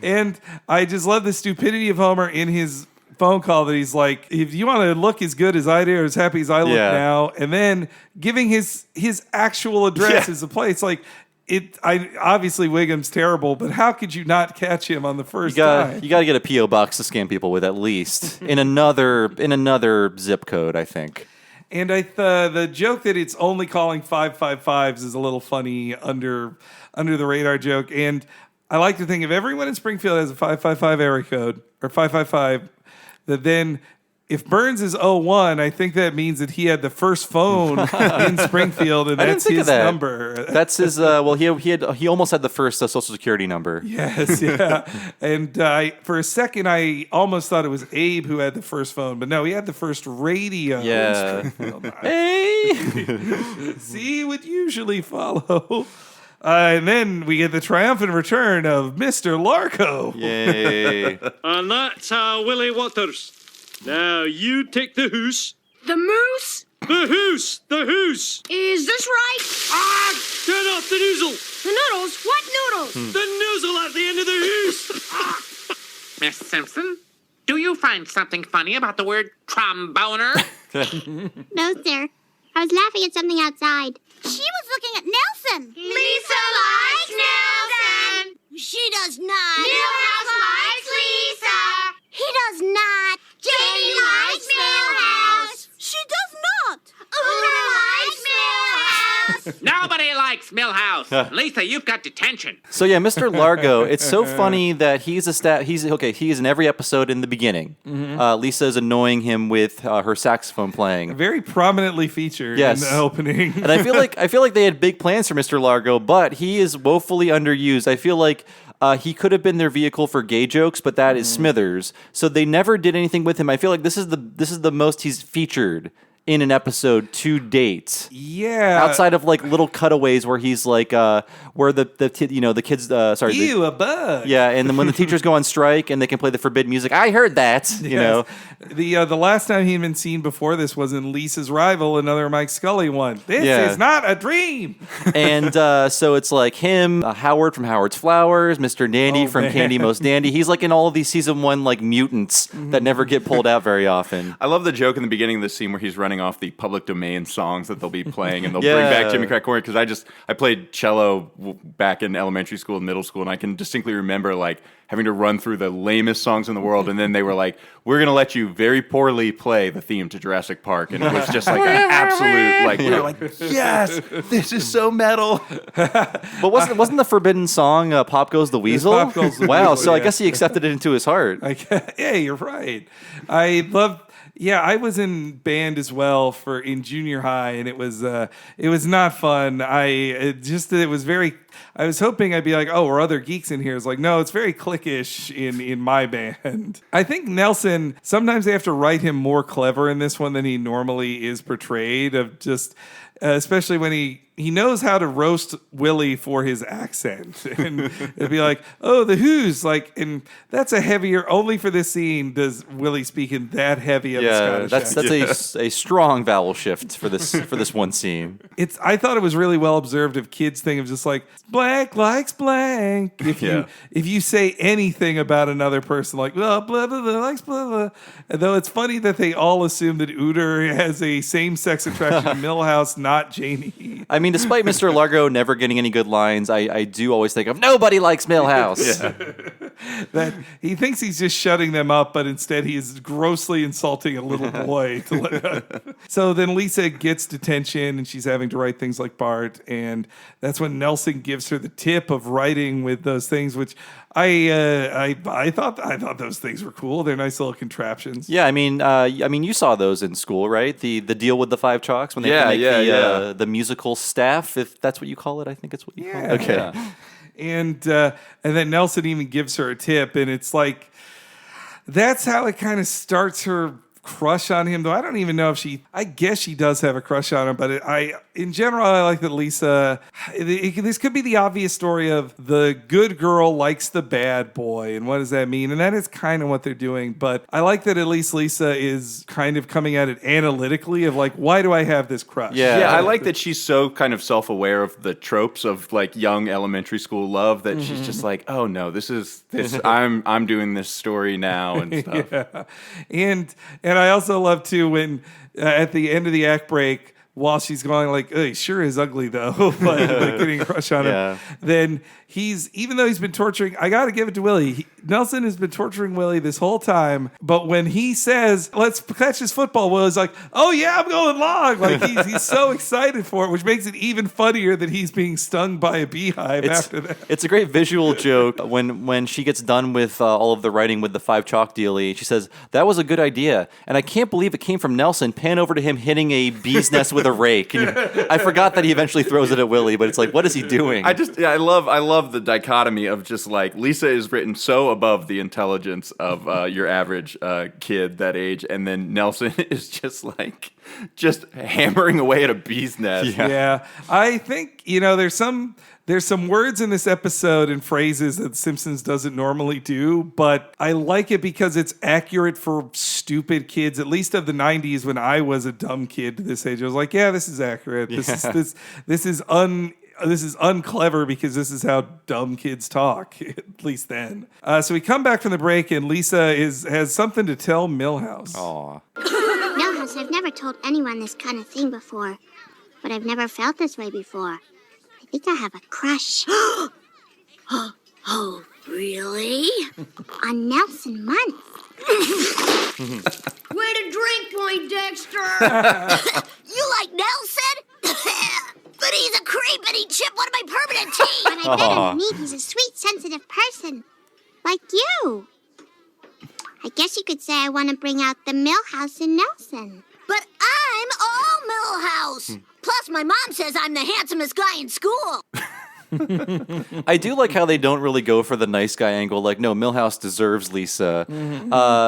And I just love the stupidity of Homer in his phone call that he's like, if you want to look as good as I do or as happy as I look now, and then giving his actual address as a place, like, obviously Wiggum's terrible, but how could you not catch him on the first time? You got to get a P.O. box to scam people with at least in another zip code, I think. And the joke that it's only calling 555s is a little funny under the radar joke. And I like to think if everyone in Springfield has a 555 area code or 555, that then if Burns is 01, I think that means that he had the first phone in Springfield, and that's his number. That's his. Well, he almost had the first Social Security number. Yes, yeah. And for a second, I almost thought it was Abe who had the first phone, but no, he had the first radio. Yeah. In Springfield. Hey, see what usually follow. And then we get the triumphant return of Mr. Larko. Yay! And that's Willie Waters. Now you take the hoose. The moose? The hoose! The hoose! Is this right? Turn off the noozle! The noodles? What noodles? The noozle at the end of the hoose! Miss Simpson, do you find something funny about the word tromboner? No, sir. I was laughing at something outside. She was looking at Nelson. Lisa likes Nelson. She does not. Millhouse likes Lisa. He does not. Jenny likes Millhouse. She does not. Una likes Millhouse. Nobody likes Millhouse. Lisa, you've got detention. So yeah, Mr. Largo. It's so funny that he is in every episode in the beginning. Lisa is annoying him with her saxophone playing. Very prominently featured Yes. in the opening. And I feel like they had big plans for Mr. Largo, but he is woefully underused. I feel like he could have been their vehicle for gay jokes, but that is Smithers. So they never did anything with him. I feel like this is the most he's featured in an episode to date. Yeah. Outside of like little cutaways where he's like, where the kids, a bug. Yeah, and then when the teachers go on strike and they can play the forbidden music, I heard that. You know, the last time he'd been seen before this was in Lisa's Rival, another Mike Scully one. This Yeah. is not a dream. And so it's like him, Howard from Howard's Flowers, Mr. Dandy from Candy Most Dandy. He's like in all of these season 1 like mutants that never get pulled out very often. I love the joke in the beginning of this scene where he's running off the public domain songs that they'll be playing, and they'll bring back Jimmy Crack Corn, because I played cello back in elementary school and middle school, and I can distinctly remember like having to run through the lamest songs in the world, and then they were like, we're going to let you very poorly play the theme to Jurassic Park, and it was just like an absolute, like, we were like, yes, this is so metal. But wasn't the forbidden song Pop Goes the Weasel? Pop Goes the Wow, Weasel, so I yeah. guess he accepted it into his heart. Yeah, you're right. I was in band as well in junior high, and it was not fun. I was hoping I'd be like, oh, we're other geeks in here. It's like, no, it's very cliquish in my band. I think Nelson, sometimes they have to write him more clever in this one than he normally is portrayed, of just especially when he knows how to roast Willie for his accent. And it'd be like, oh, the Who's, like, and that's a heavier, only for this scene does Willie speak in that heavy of a Scottish accent. That's a strong vowel shift for this one scene. I thought it was really well observed of kids' thing of just like, blank likes blank. If you say anything about another person, like, blah, blah, blah, blah, likes blah, blah. And though it's funny that they all assume that Uter has a same-sex attraction to Milhouse, not Janie. I mean, despite Mr. Largo never getting any good lines, I do always think of nobody likes Milhouse. That he thinks he's just shutting them up, but instead he is grossly insulting a little boy. So then Lisa gets detention, and she's having to write things like Bart, and that's when Nelson gives her the tip of writing with those things, which I thought those things were cool. They're nice little contraptions. Yeah, I mean, you saw those in school, right? The deal with the 5 chalks when they have to make the musical staff, if that's what you call it. I think it's what you call it. Okay. Yeah. And then Nelson even gives her a tip, and it's like that's how it kind of starts her crush on him, though I don't even know if I guess she does have a crush on him, but in general, I like that Lisa, this could be the obvious story of the good girl likes the bad boy, and what does that mean? And that is kind of what they're doing, but I like that at least Lisa is kind of coming at it analytically of like, why do I have this crush? Yeah, I like that she's so kind of self-aware of the tropes of like young elementary school love that she's just like, oh no, this I'm doing this story now and stuff. Yeah. And I also love too when at the end of the act break, while she's going like, he sure is ugly though, like getting a crush on him. Then even though he's been torturing, I got to give it to Willie. Nelson has been torturing Willie this whole time, but when he says, let's catch this football, Willie's like, oh yeah, I'm going long. Like he's so excited for it, which makes it even funnier that he's being stung by a beehive after that. It's a great visual joke when she gets done with all of the writing with the 5 chalk dealie. She says, that was a good idea, and I can't believe it came from Nelson. Pan over to him hitting a bee's nest with a rake. I forgot that he eventually throws it at Willie, but it's like, what is he doing? I love the dichotomy of just like Lisa is written so above the intelligence of your average kid that age, and then Nelson is just hammering away at a bee's nest. Yeah. I think there's some words in this episode and phrases that Simpsons doesn't normally do, but I like it because it's accurate for stupid kids, at least of the 90s when I was a dumb kid to this age. I was like, yeah, this is accurate. This is unclever because this is how dumb kids talk, at least then. So we come back from the break, and Lisa has something to tell Milhouse. Aw. Milhouse, I've never told anyone this kind of thing before, but I've never felt this way before. I think I have a crush. Oh, really? On Nelson Muntz. Way to drink, Poindexter! You like Nelson? But he's a creep and he chipped one of my permanent teeth. But I bet underneath he's a sweet, sensitive person. Like you. I guess you could say I want to bring out the Milhouse in Nelson. But I'm all Millhouse. Plus, my mom says I'm the handsomest guy in school. I do like how they don't really go for the nice guy angle. Like, no, Milhouse deserves Lisa.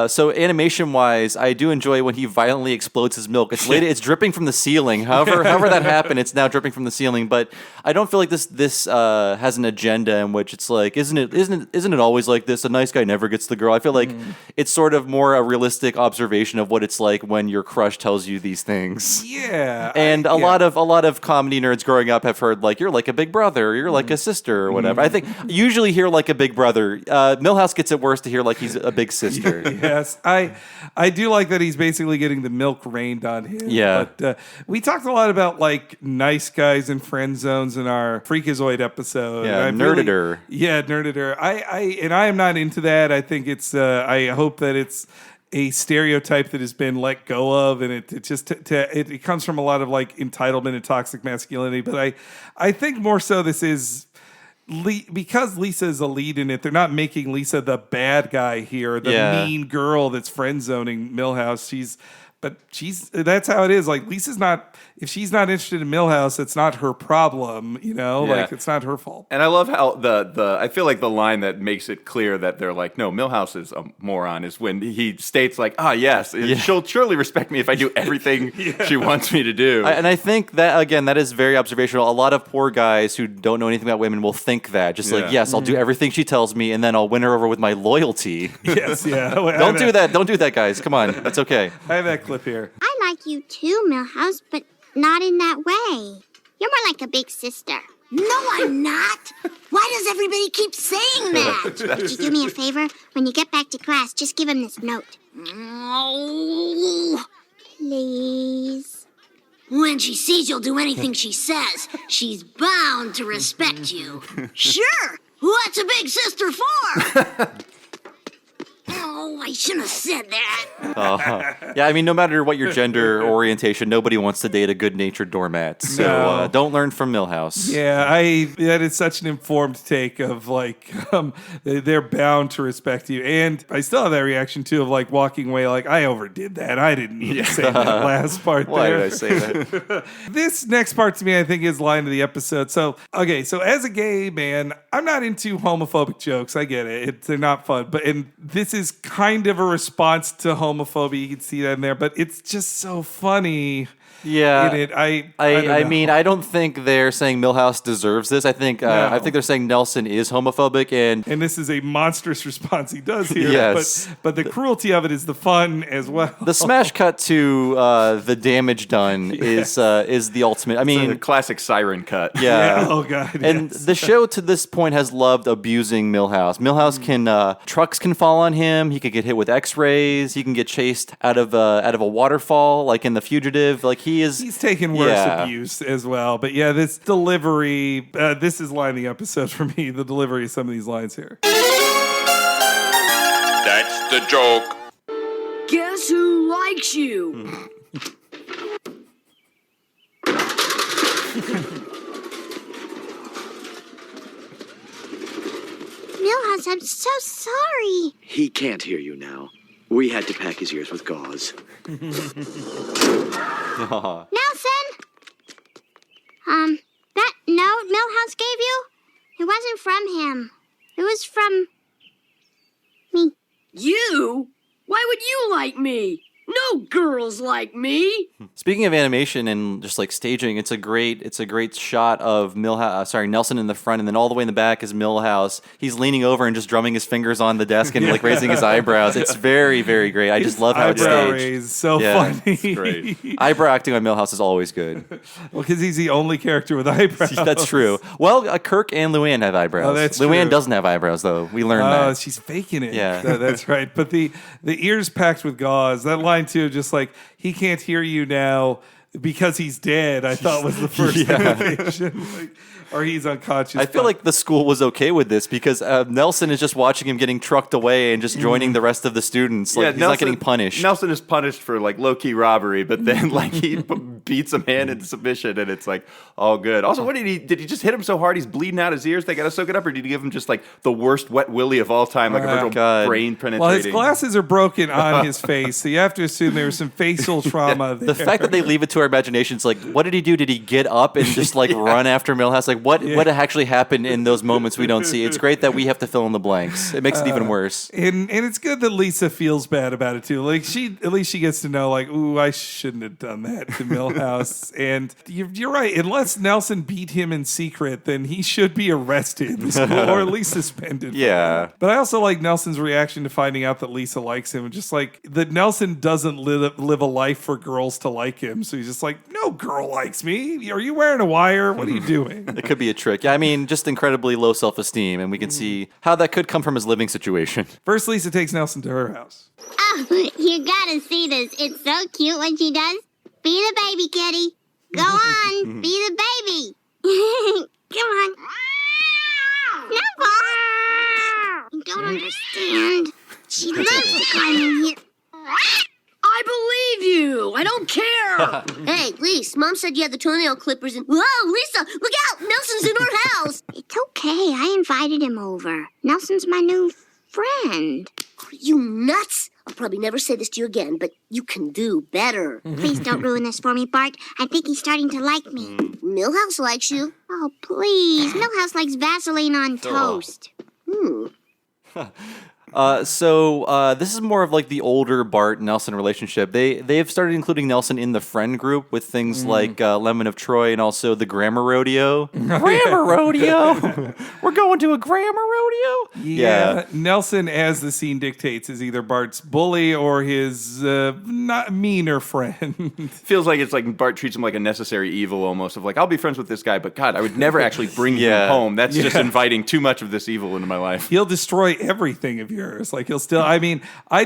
So animation-wise, I do enjoy when he violently explodes his milk. It's dripping from the ceiling. However that happened, it's now dripping from the ceiling. But I don't feel like this has an agenda in which it's like, isn't it always like this? A nice guy never gets the girl. I feel like it's sort of more a realistic observation of what it's like when your crush tells you these things. Yeah, and a lot of comedy nerds growing up have heard like, you're like a big brother, you're like a sister or whatever. I think usually hear like a big brother. Milhouse gets it worse to hear like he's a big sister. Yes, I do like that he's basically getting the milk rained on him. Yeah. But we talked a lot about like nice guys and friend zones in our Freakazoid episode. Yeah, Nerditor. Nerditor. I am not into that. I think it's I hope that it's a stereotype that has been let go of, and it just it comes from a lot of like entitlement and toxic masculinity. But I think more so this is because Lisa is a lead in it. They're not making Lisa the bad guy here, the mean girl that's friend zoning Milhouse. She's But that's how it is. Like Lisa's not, if she's not interested in Milhouse, it's not her problem, you know? Yeah. Like it's not her fault. And I love how I feel like the line that makes it clear that they're like, no, Milhouse is a moron is when he states like, yes, she'll surely respect me if I do everything she wants me to do. And I think that, again, that is very observational. A lot of poor guys who don't know anything about women will think that. Just like, yes, I'll do everything she tells me, and then I'll win her over with my loyalty. Yes, yeah. Don't do that. Don't do that, guys. Come on. That's okay. I have that clip here. I like you too, Milhouse, but not in that way. You're more like a big sister. No, I'm not. Why does everybody keep saying that? Could you do me a favor? When you get back to class, just give him this note. Oh. Please. When she sees you'll do anything she says, she's bound to respect you. Sure. What's a big sister for? Oh, I shouldn't have said that. Yeah, I mean, no matter what your gender orientation, nobody wants to date a good-natured doormat. So don't learn from Milhouse. Yeah, that is such an informed take of like they're bound to respect you, and I still have that reaction too of like walking away like I overdid that. I didn't need to say that last part. Why there. did I say that? This next part to me, I think, is line of the episode. So as a gay man, I'm not into homophobic jokes. I get it; they're not fun, and this is kind of a response to homophobia. You can see that in there, but it's just so funny. Yeah, in it. I mean, I don't think they're saying Milhouse deserves this. I think they're saying Nelson is homophobic, and this is a monstrous response he does here. Yes, but the cruelty of it is the fun as well. The smash cut to the damage done is the ultimate. I mean, it's a classic siren cut. Yeah. Oh god. And the show to this point has loved abusing Milhouse. Milhouse can trucks can fall on him. He could get hit with X-rays. He can get chased out of a waterfall, like in The Fugitive. Like he's taken worse abuse as well. But yeah, this delivery, this is line of the episode for me. The delivery of some of these lines here. That's the joke. Guess who likes you? Milhouse, I'm so sorry. He can't hear you now. We had to pack his ears with gauze. Nelson? That note Milhouse gave you? It wasn't from him. It was from me. You? Why would you like me? No girls like me. Speaking of animation and just like staging, it's a great shot of Nelson in the front, and then all the way in the back is Milhouse. He's leaning over and just drumming his fingers on the desk and like raising his eyebrows. It's very, very great. I just love how it's eyebrow staged. raise, so funny. It's great. Eyebrow acting on Milhouse is always good. Well, because he's the only character with eyebrows. That's true. Well, Kirk and Luann have eyebrows. Oh, that's Luann true. doesn't have eyebrows though. We learned that. Oh, she's faking it. Yeah. That's right. But the ears packed with gauze. That line too, just like he can't hear you now because he's dead. I thought was the first innovation. Or he's unconscious. I feel like the school was okay with this because Nelson is just watching him getting trucked away and just joining the rest of the students. Like he's not getting punished. Nelson is punished for like low-key robbery, but then like he beats a man into submission, and it's like all good. Also, what did he just hit him so hard he's bleeding out his ears? They got to soak it up, or did he give him just like the worst wet willy of all time, like a virtual brain penetrating? Well, his glasses are broken on his face, so you have to assume there was some facial trauma there. The fact that they leave it to our imaginations, like what did he do? Did he get up and just like run after Milhouse? Like what actually happened in those moments we don't see? It's great that we have to fill in the blanks. It makes it even worse. And it's good that Lisa feels bad about it too. Like at least she gets to know, like, ooh, I shouldn't have done that to Milhouse. And you're right. Unless Nelson beat him in secret, then he should be arrested or at least suspended. Yeah. But I also like Nelson's reaction to finding out that Lisa likes him. Just like that Nelson doesn't live a life for girls to like him. So he's just like, no girl likes me. Are you wearing a wire? What are you doing? It could be a trick. Yeah, I mean, just incredibly low self-esteem, and we can see how that could come from his living situation. First, Lisa takes Nelson to her house. Oh, you gotta see this. It's so cute when she does. Be the baby, kitty. Go on, be the baby. Come on. Snowball! You don't understand. She loves to climb in here. I believe you. I don't care. Hey, Lisa, Mom said you had the toenail clippers and... Whoa, Lisa, look out! Nelson's in our house. It's okay. I invited him over. Nelson's my new friend. You nuts? I'll probably never say this to you again, but you can do better. Please don't ruin this for me, Bart. I think he's starting to like me. Milhouse likes you. Oh, please. Millhouse likes Vaseline on toast. So this is more of like the older Bart Nelson relationship. They've started including Nelson in the friend group with things like Lemon of Troy and also the Grammar Rodeo. Grammar Rodeo. We're going to a grammar rodeo. Yeah. Nelson, as the scene dictates, is either Bart's bully or his not meaner friend. Feels like it's like Bart treats him like a necessary evil almost of like, I'll be friends with this guy, but God, I would never actually bring him home. That's just inviting too much of this evil into my life. He'll destroy everything of yours. Like he'll still, I mean, I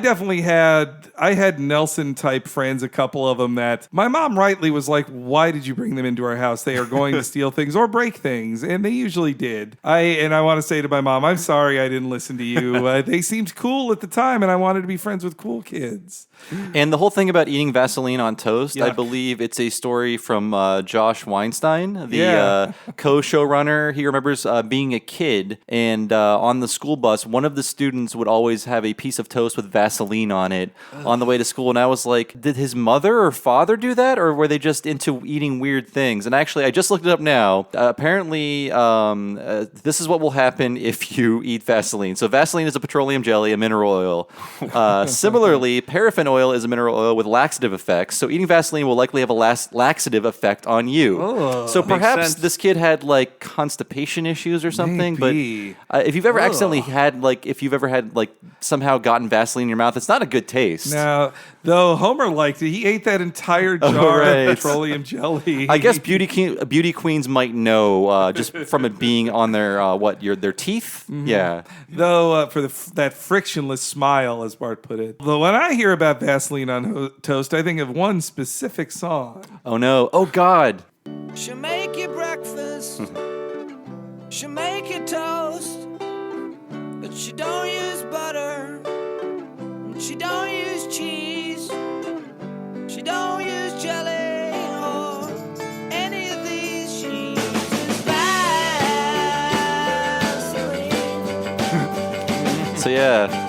had Nelson type friends, a couple of them that my mom rightly was like, why did you bring them into our house? They are going to steal things or break things. And they usually did. I want to say to my mom, I'm sorry I didn't listen to you. They seemed cool at the time and I wanted to be friends with cool kids. And the whole thing about eating Vaseline on toast, I believe it's a story from Josh Weinstein, the co-showrunner. He remembers being a kid and on the school bus, one of the students would always have a piece of toast with Vaseline on it on the way to school. And I was like, did his mother or father do that? Or were they just into eating weird things? And actually, I just looked it up now. Apparently, this is what will happen if you eat Vaseline. So Vaseline is a petroleum jelly, a mineral oil. Similarly, paraffin oil is a mineral oil with laxative effects. So eating Vaseline will likely have a laxative effect on you. So perhaps this kid had like constipation issues or something. Maybe. But if you've ever accidentally had somehow gotten Vaseline in your mouth, it's not a good taste. Now, though Homer liked it, he ate that entire jar of petroleum jelly. I guess beauty queens might know just from it being on their their teeth. Mm-hmm. Yeah. Though for that frictionless smile, as Bart put it. Though when I hear about Vaseline on toast, I think of one specific song. Oh no! Oh God! She'll make you breakfast. She'll make you toast. But she don't use butter. She don't use cheese. She don't use jelly or any of these. She uses Vaseline. So yeah.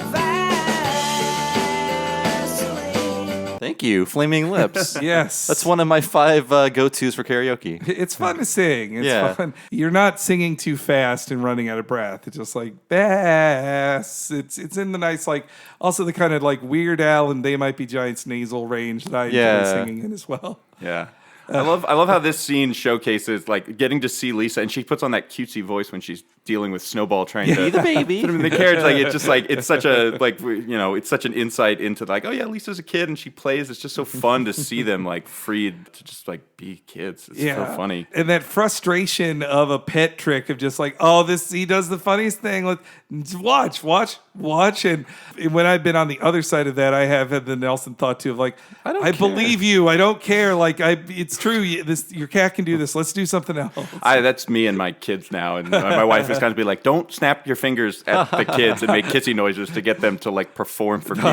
Thank you, Flaming Lips. Yes. That's one of my 5 go-tos for karaoke. It's fun to sing. It's fun. You're not singing too fast and running out of breath. It's just like bass. It's in the nice, like, also the kind of like Weird Al and They Might Be Giants nasal range that I enjoy singing in as well. Yeah. I love how this scene showcases like getting to see Lisa, and she puts on that cutesy voice when she's dealing with Snowball trying to the baby put him in the carriage. Like it's such a it's such an insight into like, oh yeah, Lisa's a kid and she plays. It's just so fun to see them like freed to just like be kids. It's so funny. And that frustration of a pet trick of just like, oh, he does the funniest thing. Let's watch. And when I've been on the other side of that, I have had the Nelson thought too of like, I believe you. I don't care. Like it's true. Your cat can do this. Let's do something else. That's me and my kids now. And my wife is kind of be like, don't snap your fingers at the kids and make kissy noises to get them to like perform for people.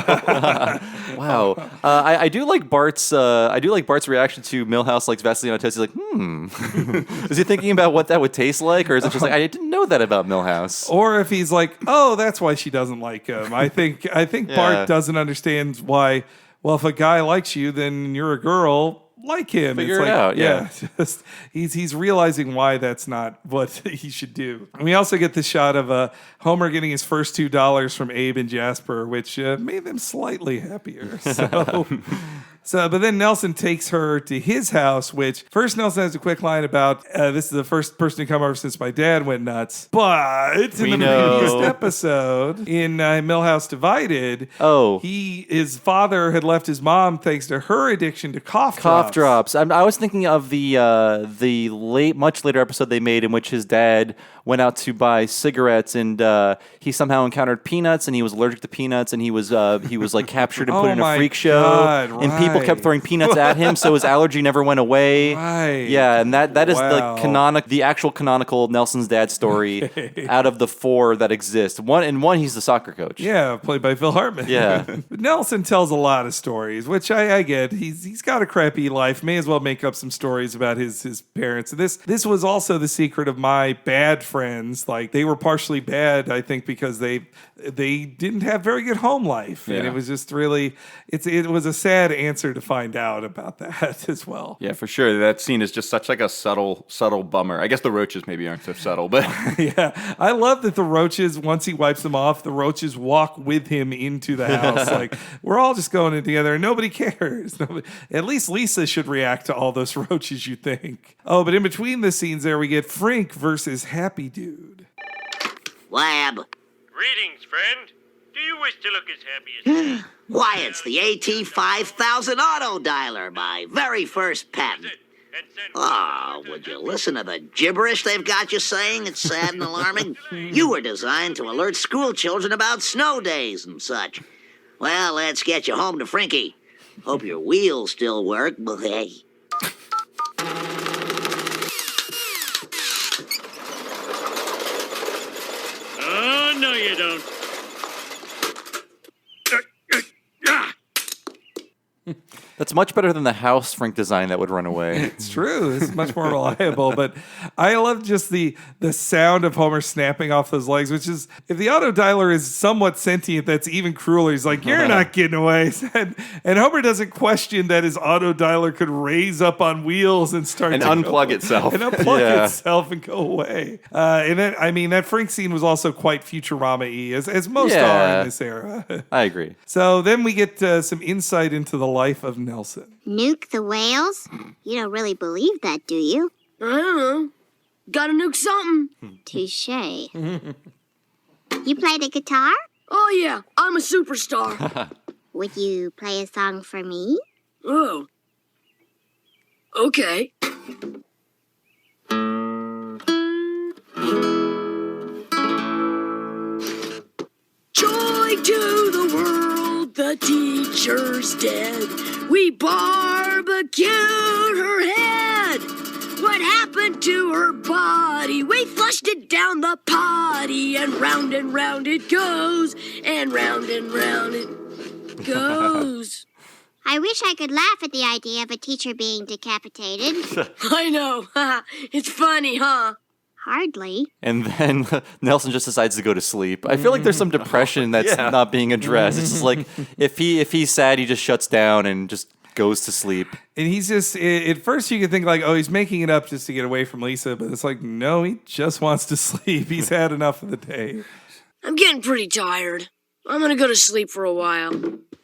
Wow. I do like Bart's reaction to Milhouse likes Vaseline on toast. He's like, is he thinking about what that would taste like, or is it just like I didn't know that about Milhouse? Or if he's like, oh, that's why she doesn't like him. I think Bart doesn't understand why. Well, if a guy likes you, then you're a girl. Like him. Figure it out. Yeah. Just, he's realizing why that's not what he should do. And we also get the shot of Homer getting his first $2 from Abe and Jasper, which made them slightly happier. But then Nelson takes her to his house, which first Nelson has a quick line about this is the first person to come over since my dad went nuts. But in the previous episode in Milhouse Divided, his father had left his mom thanks to her addiction to cough drops. I was thinking of the much later episode they made in which his dad went out to buy cigarettes and he somehow encountered peanuts and he was allergic to peanuts and he was like captured and put in a freak show and people kept throwing peanuts at him, so his allergy never went away. Right. Yeah, and that is Wow. the actual canonical Nelson's dad story out of the 4 that exist. One, he's the soccer coach. Yeah, played by Phil Hartman. Yeah. Nelson tells a lot of stories, which I get. He's got a crappy life. May as well make up some stories about his parents. This was also the secret of my bad friends. Like, they were partially bad, I think, because they didn't have very good home life, and it was just really it was a sad answer to find out about that as well. Yeah, for sure. That scene is just such like a subtle bummer. I guess the roaches maybe aren't so subtle, but Yeah, I love that the roaches, once he wipes them off, the roaches walk with him into the house. Like, we're all just going in together and nobody cares. At least Lisa should react to all those roaches, you think. Oh, but in between the scenes there, we get Frink versus Happy Dude. Lab. Greetings, friend. Do you wish to look as happy as me? Why, it's the AT5000 auto dialer, my very first patent. Oh, would you listen to the gibberish they've got you saying? It's sad and alarming. You were designed to alert school children about snow days and such. Well, let's get you home to Frinky. Hope your wheels still work, but hey. Oh, no, you don't. That's much better than the house Frink design that would run away. It's true. It's much more reliable. But I love just the sound of Homer snapping off those legs, which is, if the auto dialer is somewhat sentient, that's even crueler. He's like, you're not getting away. And Homer doesn't question that his auto dialer could raise up on wheels and start and to unplug itself. And unplug itself and go away. And then, I mean, that Frink scene was also quite Futurama-y, as most are in this era. I agree. So then we get some insight into the life of Nelson. Nuke the whales? You don't really believe that, do you? I don't know. Gotta nuke something. Touche. You play the guitar? Oh, yeah. I'm a superstar. Would you play a song for me? Oh. Okay. Joy to the world, the teacher's dead. We barbecued her head. What happened to her body? We flushed it down the potty, and round it goes, and round it goes. I wish I could laugh at the idea of a teacher being decapitated. I know. It's funny, huh? Hardly. And then Nelson just decides to go to sleep. I feel like there's some depression that's not being addressed. It's just like, if he's sad, he just shuts down and just goes to sleep. And he's just, at first you can think like, oh, he's making it up just to get away from Lisa. But it's like, no, he just wants to sleep. He's had enough of the day. I'm getting pretty tired. I'm gonna go to sleep for a while.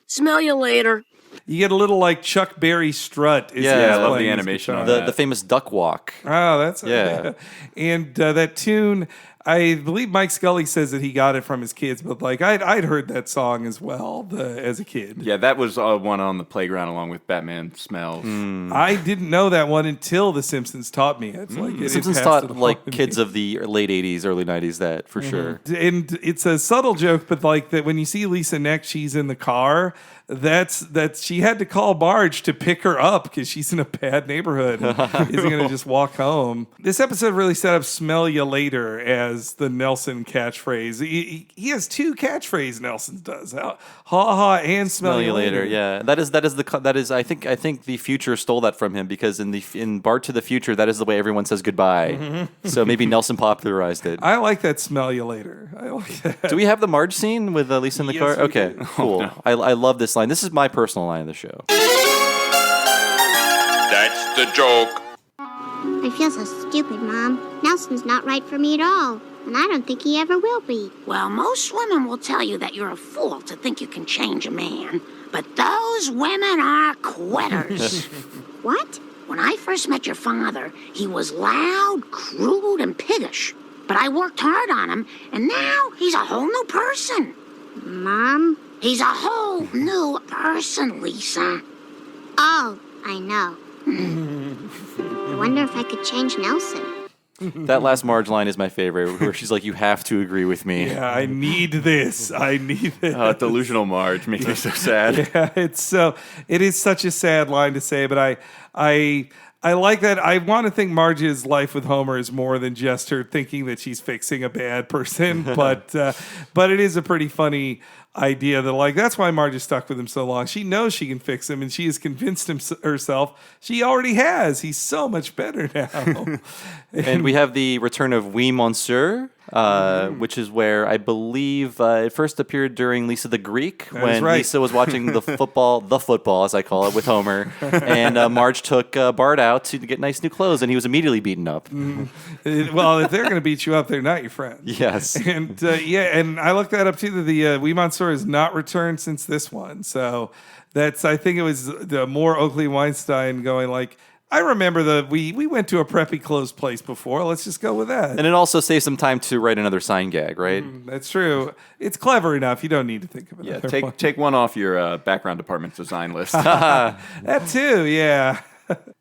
Smell you later. You get a little like Chuck Berry strut. Yeah, I love the animation on The famous duck walk. Oh, that's Yeah. And that tune, I believe Mike Scully says that he got it from his kids, but like I'd heard that song as well as a kid. Yeah, that was one on the playground along with Batman Smells. I didn't know that one until The Simpsons taught me. It's like The Simpsons taught like kids of the late 80s, early 90s that for sure. And it's a subtle joke, but like that when you see Lisa next, she's in the car. That's she had to call Marge to pick her up because she's in a bad neighborhood. Isn't gonna just walk home. This episode really set up "Smell Ya Later" as the Nelson catchphrase. He has 2 catchphrases. Nelson does ha ha and "Smell Ya Later." Yeah, that is. I think the future stole that from him because in Bart to the Future, that is the way everyone says goodbye. So maybe Nelson popularized it. I like that "Smell Ya Later." I like that. Do we have the Marge scene with Lisa in the car? Yes, we Okay, do. cool. Oh, no. I love this line. This is my personal line of the show. That's the joke. I feel so stupid, Mom. Nelson's not right for me at all, and I don't think he ever will be. Well, most women will tell you that you're a fool to think you can change a man. But those women are quitters. What? When I first met your father, he was loud, crude, and piggish. But I worked hard on him, and now he's a whole new person. Mom? He's a whole new person, Lisa. Oh, I know. I wonder if I could change Nelson. That last Marge line is my favorite, where she's like, "You have to agree with me." Yeah, I need this. I need this. Delusional Marge makes me so sad. Yeah, it is such a sad line to say, but I like that. I want to think Marge's life with Homer is more than just her thinking that she's fixing a bad person, but it is a pretty funny idea that, like, that's why Marge is stuck with him so long. She knows she can fix him, and she has convinced herself she already has. He's so much better now. And we have the return of Oui Monsieur, which is where I believe it first appeared during Lisa the Greek, when Lisa was watching the football, as I call it, with Homer. And Marge took Bart out to get nice new clothes, and he was immediately beaten up. Well, if they're going to beat you up, they're not your friends. Yes. And and I looked that up too, that the Oui Monsieur has not returned since this one. So I think it was the more Oakley Weinstein going like, I remember we went to a preppy clothes place before. Let's just go with that. And it also saves some time to write another sign gag, right? That's true. It's clever enough. You don't need to think of it. Yeah, take one off your background department design list. That too, yeah.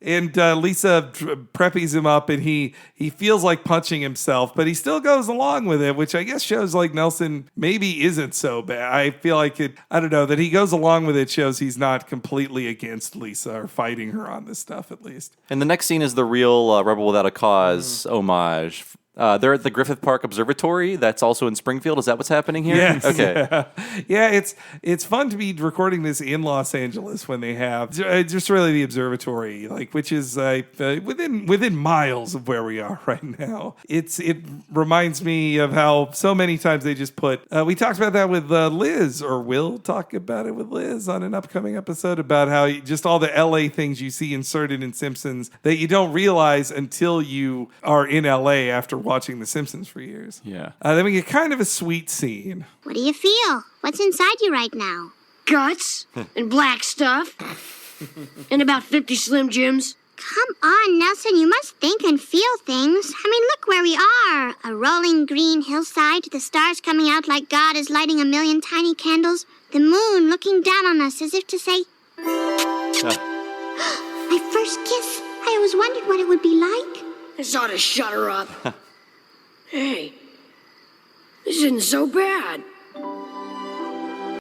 And Lisa preppies him up, and he feels like punching himself, but he still goes along with it, which I guess shows like Nelson maybe isn't so bad. I feel like I don't know, that he goes along with it shows he's not completely against Lisa or fighting her on this stuff, at least. And the next scene is the real Rebel Without a Cause homage. They're at the Griffith Park Observatory. That's also in Springfield. Is that what's happening here? Yes. Okay. Yeah, it's fun to be recording this in Los Angeles when they have just really the observatory, like, which is within miles of where we are right now. It reminds me of how so many times they just put. We talked about that with Liz, or will talk about it with Liz on an upcoming episode about how just all the LA things you see inserted in Simpsons that you don't realize until you are in LA after watching The Simpsons for years. Yeah. Then we get kind of a sweet scene. What do you feel? What's inside you right now? Guts and black stuff and about 50 Slim Jims. Come on, Nelson, you must think and feel things. I mean, look where we are. A rolling green hillside, the stars coming out like God is lighting a million tiny candles, the moon looking down on us as if to say, my first kiss. I always wondered what it would be like. This ought to shut her up. Hey, this isn't so bad.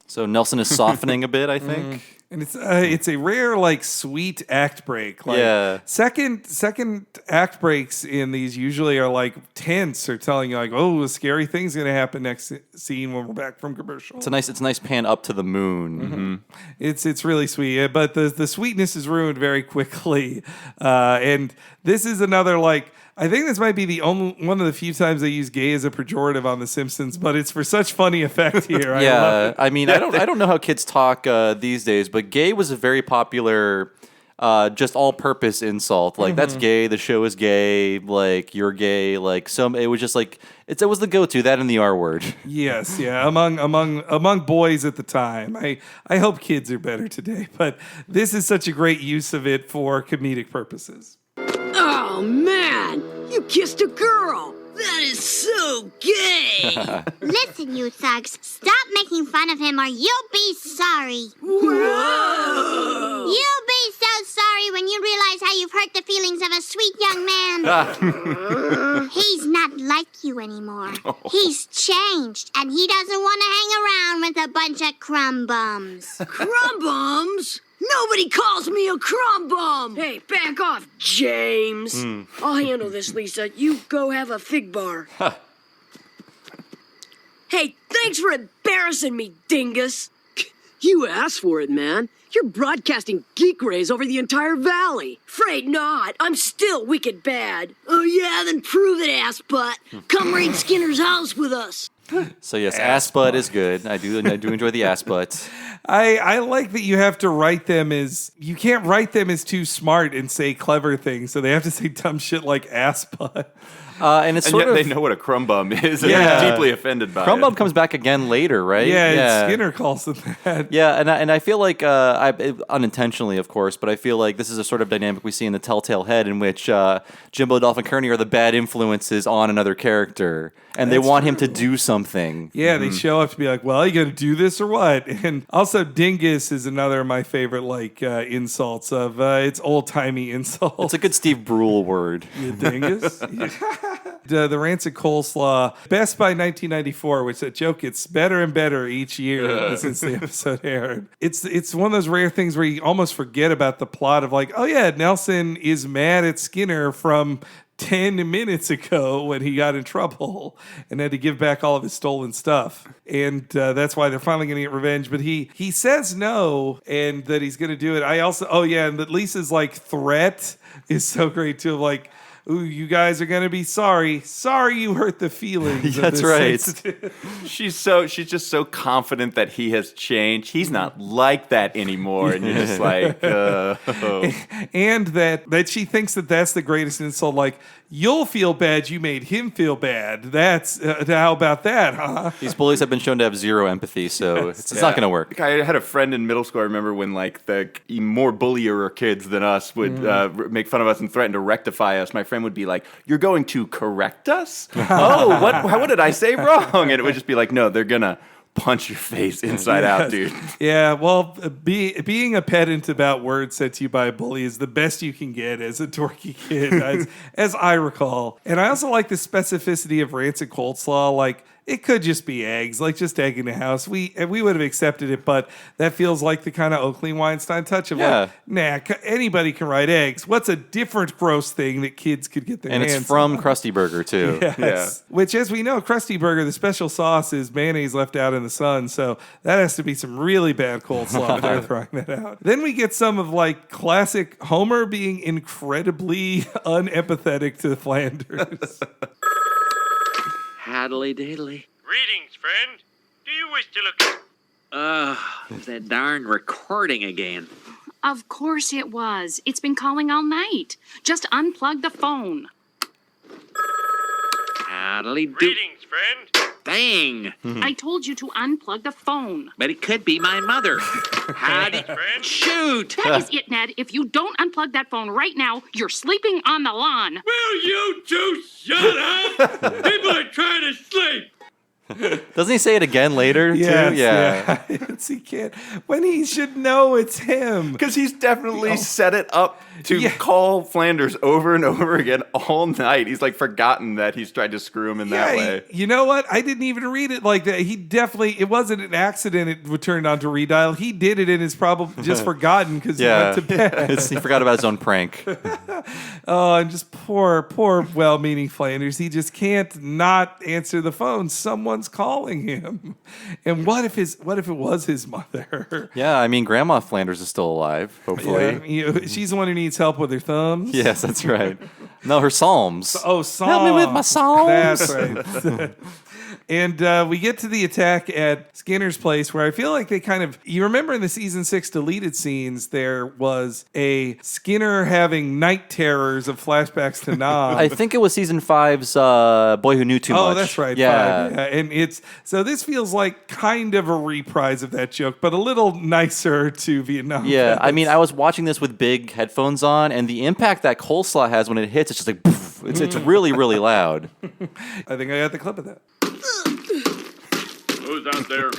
So Nelson is softening a bit, I think. And it's a rare, like, sweet act break. Like, yeah. Second act breaks in these usually are like tense, or telling you like, oh, a scary thing's gonna happen next scene when we're back from commercial. It's a nice pan up to the moon. Mm-hmm. It's really sweet, but the sweetness is ruined very quickly. And this is another, like, I think this might be the only one of the few times they use gay as a pejorative on The Simpsons, but it's for such funny effect here. Yeah, I mean, I don't know how kids talk these days, but gay was a very popular, just all-purpose insult. Like, that's gay. The show is gay. Like, you're gay. Like, it was just like it was the go-to. That and the R word. Yes, yeah. Among boys at the time, I hope kids are better today, but this is such a great use of it for comedic purposes. Oh, man! You kissed a girl! That is so gay! Listen, you thugs, stop making fun of him or you'll be sorry. Whoa! You'll be so sorry when you realize how you've hurt the feelings of a sweet young man. He's not like you anymore. He's changed, and he doesn't want to hang around with a bunch of crumb bums. Crumb bums? Nobody calls me a crumb bum! Hey, back off, James. I'll handle this, Lisa. You go have a fig bar. Hey, thanks for embarrassing me, dingus. You asked for it, man. You're broadcasting geek rays over the entire valley. Afraid not. I'm still wicked bad. Oh, yeah? Then prove it, ass butt. Come raid Skinner's house with us. So yes, ass butt is good. I do enjoy the ass butt. I like that you have to write them as, you can't write them as too smart and say clever things, so they have to say dumb shit like ass butt. And it's And sort yet of they know what a crumb bum is. Yeah. And they're deeply offended by Crumb it. Bum comes back again later, right? Yeah, Skinner calls it that. Yeah, and I feel like unintentionally, of course, but I feel like this is a sort of dynamic we see in the Telltale Head, in which Jimbo, Dolph, and Kearney are the bad influences on another character, and they want him to do something. Yeah, they show up to be like, "Well, you gonna do this or what?" And also, dingus is another of my favorite insults of it's old timey insults. It's a good Steve Brule word. You dingus. The rancid coleslaw, best by 1994, which that joke gets better and better each year since the episode aired. It's one of those rare things where you almost forget about the plot of like, oh yeah, Nelson is mad at Skinner from 10 minutes ago when he got in trouble and had to give back all of his stolen stuff. And that's why they're finally going to get revenge. But he says no and that he's going to do it. And that Lisa's threat is so great too. Like, ooh, you guys are gonna be sorry. Sorry you hurt the feelings. That's right. She's just so confident that he has changed. He's not like that anymore. And you're just like, And that she thinks that that's the greatest insult. Like, you'll feel bad you made him feel bad. That's how about that, huh? These bullies have been shown to have zero empathy, so it's not going to work. I had a friend in middle school. I remember when the more bullier kids than us would make fun of us and threaten to rectify us. My friend would be like, "You're going to correct us? Oh, what did I say wrong?" And it would just be like, "No, they're gonna punch your face inside out, dude." Yeah, well, being a pedant about words said to you by a bully is the best you can get as a dorky kid, as I recall. And I also like the specificity of rancid coleslaw. Like, it could just be eggs, like just egg in the house. We would have accepted it, but that feels like the kind of Oakley Weinstein touch of anybody can write eggs. What's a different gross thing that kids could get their hands on? And it's from Krusty Burger, too. Yes. Yeah. Which, as we know, Krusty Burger, the special sauce is mayonnaise left out in the sun, so that has to be some really bad coleslaw if they're throwing that out. Then we get some of classic Homer being incredibly unempathetic to Flanders. Haddly diddly. Greetings, friend. Do you wish to look at... There's that darn recording again. Of course it was. It's been calling all night. Just unplug the phone. Haddly do. Greetings, friend. Dang. I told you to unplug the phone. But it could be my mother. Howdy. Shoot. That is it, Ned. If you don't unplug that phone right now, you're sleeping on the lawn. Will you two shut up? People are trying to sleep. Doesn't he say it again later, Yes, too? Yeah. Yes, he can't. When he should know it's him. Because he's definitely set it up to call Flanders over and over again all night. He's forgotten that he's tried to screw him in that way. You know what? I didn't even read it like that. He definitely, it wasn't an accident it turned on to redial. He did it and is probably just forgotten because he went to bed. He forgot about his own prank. Oh, and just poor, well-meaning Flanders. He just can't not answer the phone. Someone's calling him. And what if it was his mother? Yeah, I mean, Grandma Flanders is still alive, hopefully. Yeah, she's the one who needs help with her thumbs. Yes, that's right. No, her psalms. Oh, psalms. Help me with my psalms. That's right. And we get to the attack at Skinner's place where I feel like they you remember in the season 6 deleted scenes, there was a Skinner having night terrors of flashbacks to Nam. I think it was season 5's Boy Who Knew Too Much. Oh, that's right. Yeah. 5, yeah. And so this feels like kind of a reprise of that joke, but a little nicer to Vietnam. Yeah, vets. I mean, I was watching this with big headphones on, and the impact that coleslaw has when it hits, it's just like, poof, it's really, really loud. I think I got the clip of that. Who's out there?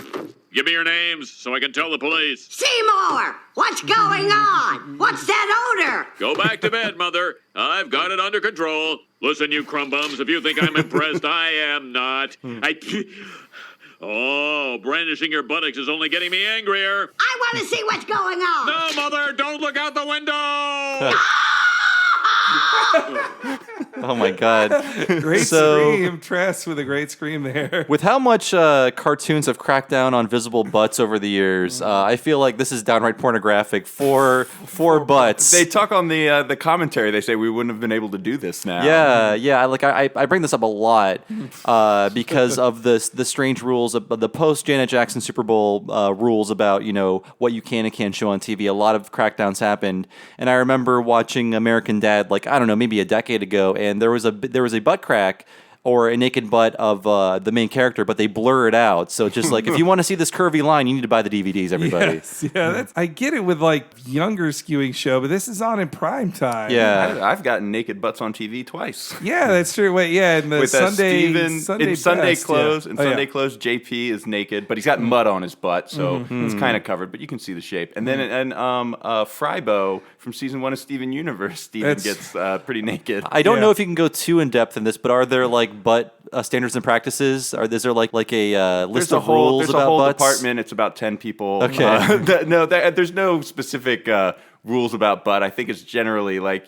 Give me your names so I can tell the police. Seymour! What's going on? What's that odor? Go back to bed, Mother. I've got it under control. Listen, you crumb bums, if you think I'm impressed, I am not. Oh, brandishing your buttocks is only getting me angrier. I want to see what's going on. No, Mother, don't look out the window. Oh my God! Great scream, Tress with a great scream there. With how much cartoons have cracked down on visible butts over the years, I feel like this is downright pornographic for butts. They talk on the commentary. They say we wouldn't have been able to do this now. Yeah. I bring this up a lot because of the strange rules of the post Janet Jackson Super Bowl rules about what you can and can't show on TV. A lot of crackdowns happened, and I remember watching American Dad I don't know, maybe a decade ago, and there was a butt crack or a naked butt of the main character, but they blur it out. So just like, if you want to see this curvy line, you need to buy the DVDs, everybody. Yes, yeah, I get it with like younger skewing show, but this is on in prime time. Yeah. I've gotten naked butts on TV twice. Yeah, that's true. Wait, yeah, in the With Sunday Sunday best, clothes. yeah. In Oh, yeah. Sunday clothes, JP is naked, but he's got mud on his butt, so it's kind of covered, but you can see the shape. And then Frybo from season 1 of Steven Universe, Steven gets pretty naked. I don't know if you can go too in depth in this, but are there like butt standards and practices? Is there like a list of rules there's about a whole butts? department. It's about 10 people. Okay. There's no specific rules about butt. I think it's generally like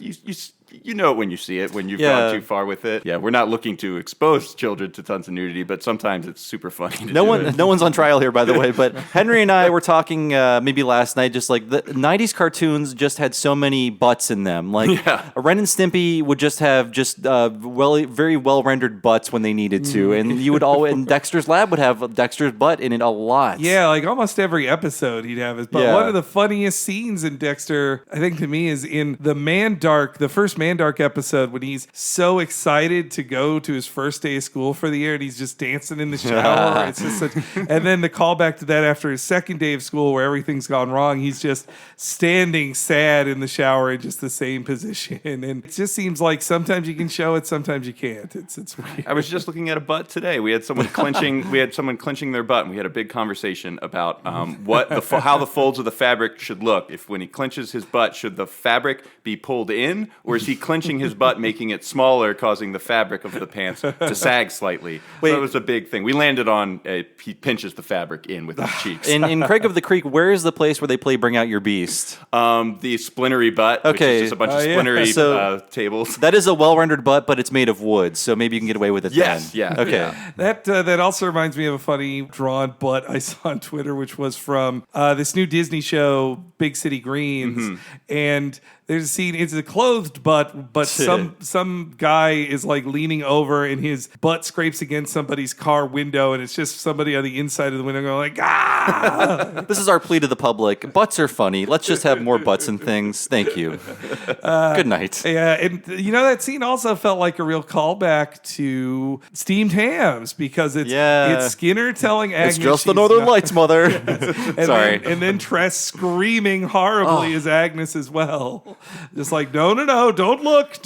you know it when you see it, when you've gone too far with it. Yeah, we're not looking to expose children to tons of nudity, but sometimes it's super funny. No one's on trial here, by the way. But Henry and I were talking maybe last night, just like the '90s cartoons just had so many butts in them. Like Ren and Stimpy would just have very well rendered butts when they needed to, and you would and Dexter's Lab would have Dexter's butt in it a lot. Yeah, like almost every episode he'd have his butt. Yeah. One of the funniest scenes in Dexter, I think to me, is in the first Mandark episode when he's so excited to go to his first day of school for the year and he's just dancing in the shower. It's just and then the callback to that after his second day of school where everything's gone wrong, he's just standing sad in the shower in just the same position. And it just seems like sometimes you can show it, sometimes you can't. It's weird. I was just looking at a butt today. We had someone clenching. We had someone clenching their butt, and we had a big conversation about how the folds of the fabric should look. If when he clenches his butt, should the fabric be pulled in, or is he clenching his butt, making it smaller, causing the fabric of the pants to sag slightly? So that was a big thing. We landed on he pinches the fabric in with his cheeks. In Craig of the Creek, where is the place where they play Bring Out Your Beast? The splintery butt. Okay, which is just a bunch of splintery tables. That is a well-rendered butt, but it's made of wood, so maybe you can get away with it. Yes, then. yeah. Okay. Yeah. That also reminds me of a funny drawn butt I saw on Twitter, which was from this new Disney show, Big City Greens, and there's a scene. It's a clothed butt, but some guy is like leaning over, and his butt scrapes against somebody's car window, and it's just somebody on the inside of the window going like, ah! This is our plea to the public. Butts are funny. Let's just have more butts and things. Thank you. Good night. Yeah, and that scene also felt like a real callback to Steamed Hams because it's Skinner telling Agnes it's just the Northern Lights, mother. Sorry. And then Tress screaming horribly as Agnes as well. Just like, no, don't look.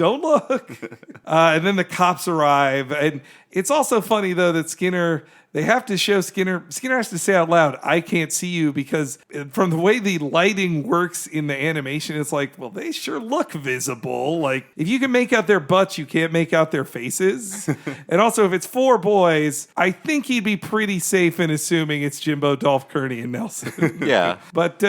And then the cops arrive. And it's also funny, though, that they have to show Skinner has to say out loud, I can't see you, because from the way the lighting works in the animation, it's like, well, they sure look visible. Like, if you can make out their butts, you can't make out their faces. And also, if it's 4 boys, I think he'd be pretty safe in assuming it's Jimbo, Dolph, Kearney, and Nelson. Yeah. But,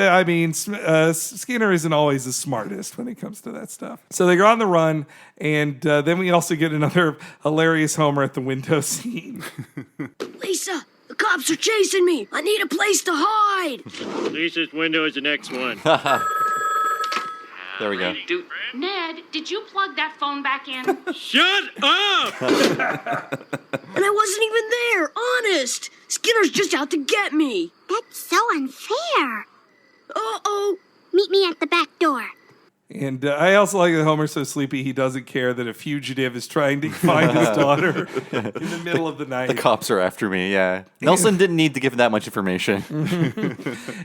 Skinner isn't always the smartest when it comes to that stuff. So they go on the run, and then we also get another hilarious Homer at the window scene. Lisa, the cops are chasing me. I need a place to hide. Lisa's window is the next one. There we go. Ned, did you plug that phone back in? Shut up! And I wasn't even there, honest. Skinner's just out to get me. That's so unfair. Uh-oh. Meet me at the back door. And I also like that Homer's so sleepy he doesn't care that a fugitive is trying to find his daughter in the middle of the night. The cops are after me, yeah. Nelson didn't need to give that much information.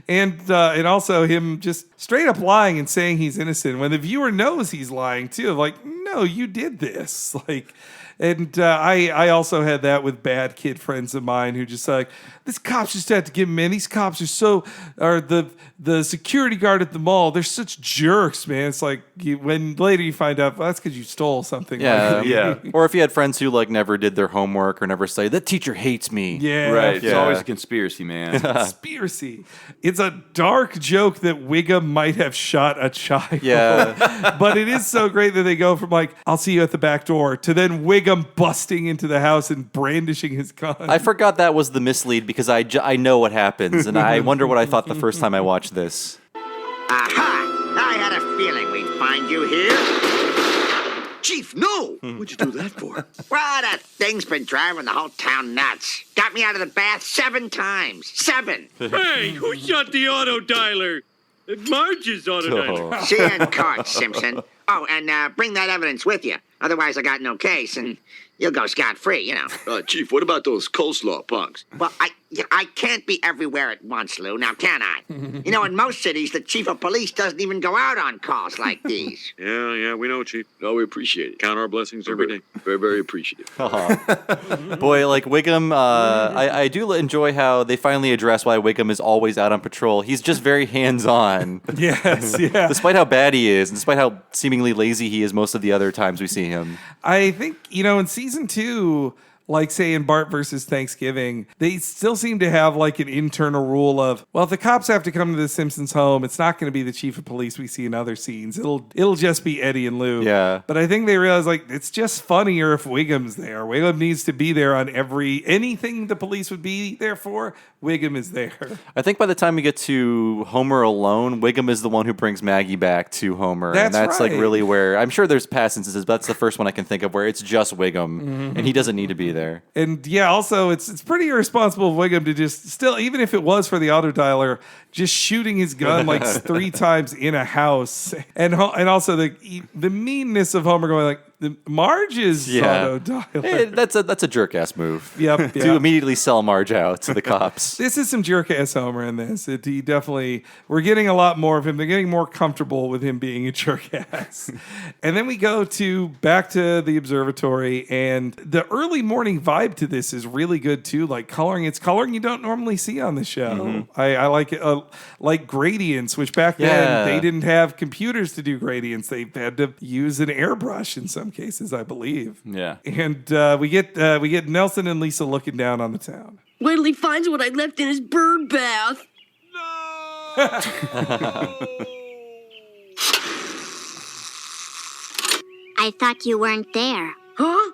And also him just straight up lying and saying he's innocent when the viewer knows he's lying too. Like, no, you did this. Like, and I also had that with bad kid friends of mine who just like, this cops just had to give him in. These cops are the security guard at the mall. They're such jerks, man. It's like when later you find out, well, that's because you stole something. Yeah. Or if you had friends who like never did their homework or never studied, that teacher hates me. Yeah. Right. It's always a conspiracy, man. Conspiracy. It's a dark joke that Wiggum might have shot a child. Yeah. But it is so great that they go from like, I'll see you at the back door, to then Wiggum busting into the house and brandishing his gun. I forgot that was the mislead because I know what happens, and I wonder what I thought the first time I watched this. Aha! I had a feeling we'd find you here. Chief, no! What'd you do that for? Well, that thing's been driving the whole town nuts. Got me out of the bath 7 times. 7! Hey, who shot the auto dialer? Marge's auto dialer. See you in court, Simpson. Oh, and bring that evidence with you. Otherwise, I got no case, and you'll go scot-free, you know. Chief, what about those coleslaw punks? Well, I can't be everywhere at once, Lou, now can I? You know, in most cities, the chief of police doesn't even go out on calls like these. Yeah, we know, Chief. No, we appreciate it. Count our blessings every day. Very, very appreciative. Boy, like Wiggum, I do enjoy how they finally address why Wiggum is always out on patrol. He's just very hands-on. Yes, yeah. Despite how bad he is, and despite how seemingly lazy he is most of the other times we see him. I think, in season 2, like say in Bart versus Thanksgiving, they still seem to have like an internal rule of, well, if the cops have to come to the Simpsons home, it's not going to be the chief of police we see in other scenes. It'll just be Eddie and Lou. Yeah. But I think they realize like it's just funnier if Wiggum's there. Wiggum needs to be there on anything the police would be there for. Wiggum is there. I think by the time we get to Homer Alone, Wiggum is the one who brings Maggie back to Homer. That's like right. really where, I'm sure there's past instances, but that's the first one I can think of where it's just Wiggum, and he doesn't need to be there. And yeah, also it's pretty irresponsible of Wiggum to just still, even if it was for the auto dialer, just shooting his gun like 3 times in a house, and also the meanness of Homer going like, Marge is auto dialer. Hey, that's a jerk ass move. Yep. To immediately sell Marge out to the cops. This is some jerk ass Homer in this. He definitely, we're getting a lot more of him. They're getting more comfortable with him being a jerk ass. And then we go back to the observatory, and the early morning vibe to this is really good too. Like coloring, it's coloring you don't normally see on the show. Mm-hmm. I like it, like gradients, which back then they didn't have computers to do gradients. They had to use an airbrush in some cases, I believe. Yeah. And we get Nelson and Lisa looking down on the town. Wait till he finds what I left in his bird bath. I thought you weren't there. Huh?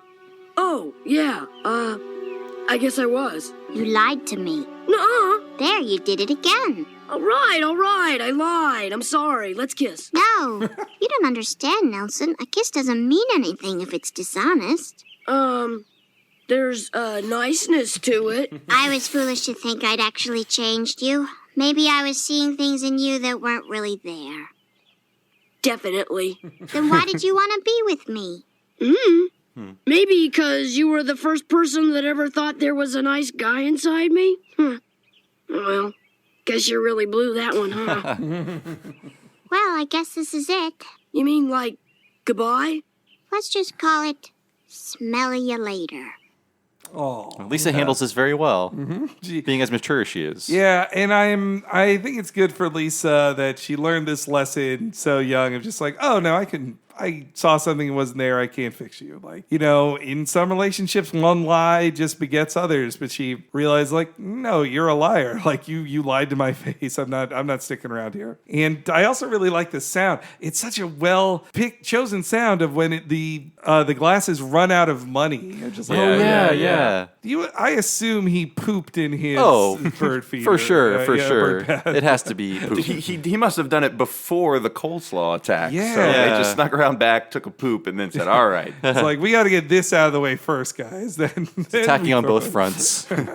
Oh, yeah. I guess I was. You lied to me. Nuh-uh. There, you did it again. All right. I lied. I'm sorry. Let's kiss. No, you don't understand, Nelson. A kiss doesn't mean anything if it's dishonest. There's niceness to it. I was foolish to think I'd actually changed you. Maybe I was seeing things in you that weren't really there. Definitely. Then why did you want to be with me? Maybe because you were the first person that ever thought there was a nice guy inside me? Well, guess you really blew that one, huh? Well, I guess this is it. You mean like goodbye? Let's just call it smell ya later. Oh, Lisa handles this very well, Mm-hmm. being as mature as she is. Yeah, and I think it's good for Lisa that she learned this lesson so young of just like, oh no, I saw something that wasn't there. I can't fix you. Like, in some relationships, one lie just begets others. But she realized, like, no, you're a liar. Like, you lied to my face. I'm not sticking around here. And I also really like the sound. It's such a chosen sound of when the glasses run out of money. I'm just like, yeah. I assume he pooped in his bird feeder. For sure. Bird bath. It has to be poop. He must have done it before the coleslaw attack. Yeah. So they just snuck around back, took a poop, and then said, all right. It's like, we got to get this out of the way first, guys. Then attacking on both fronts. And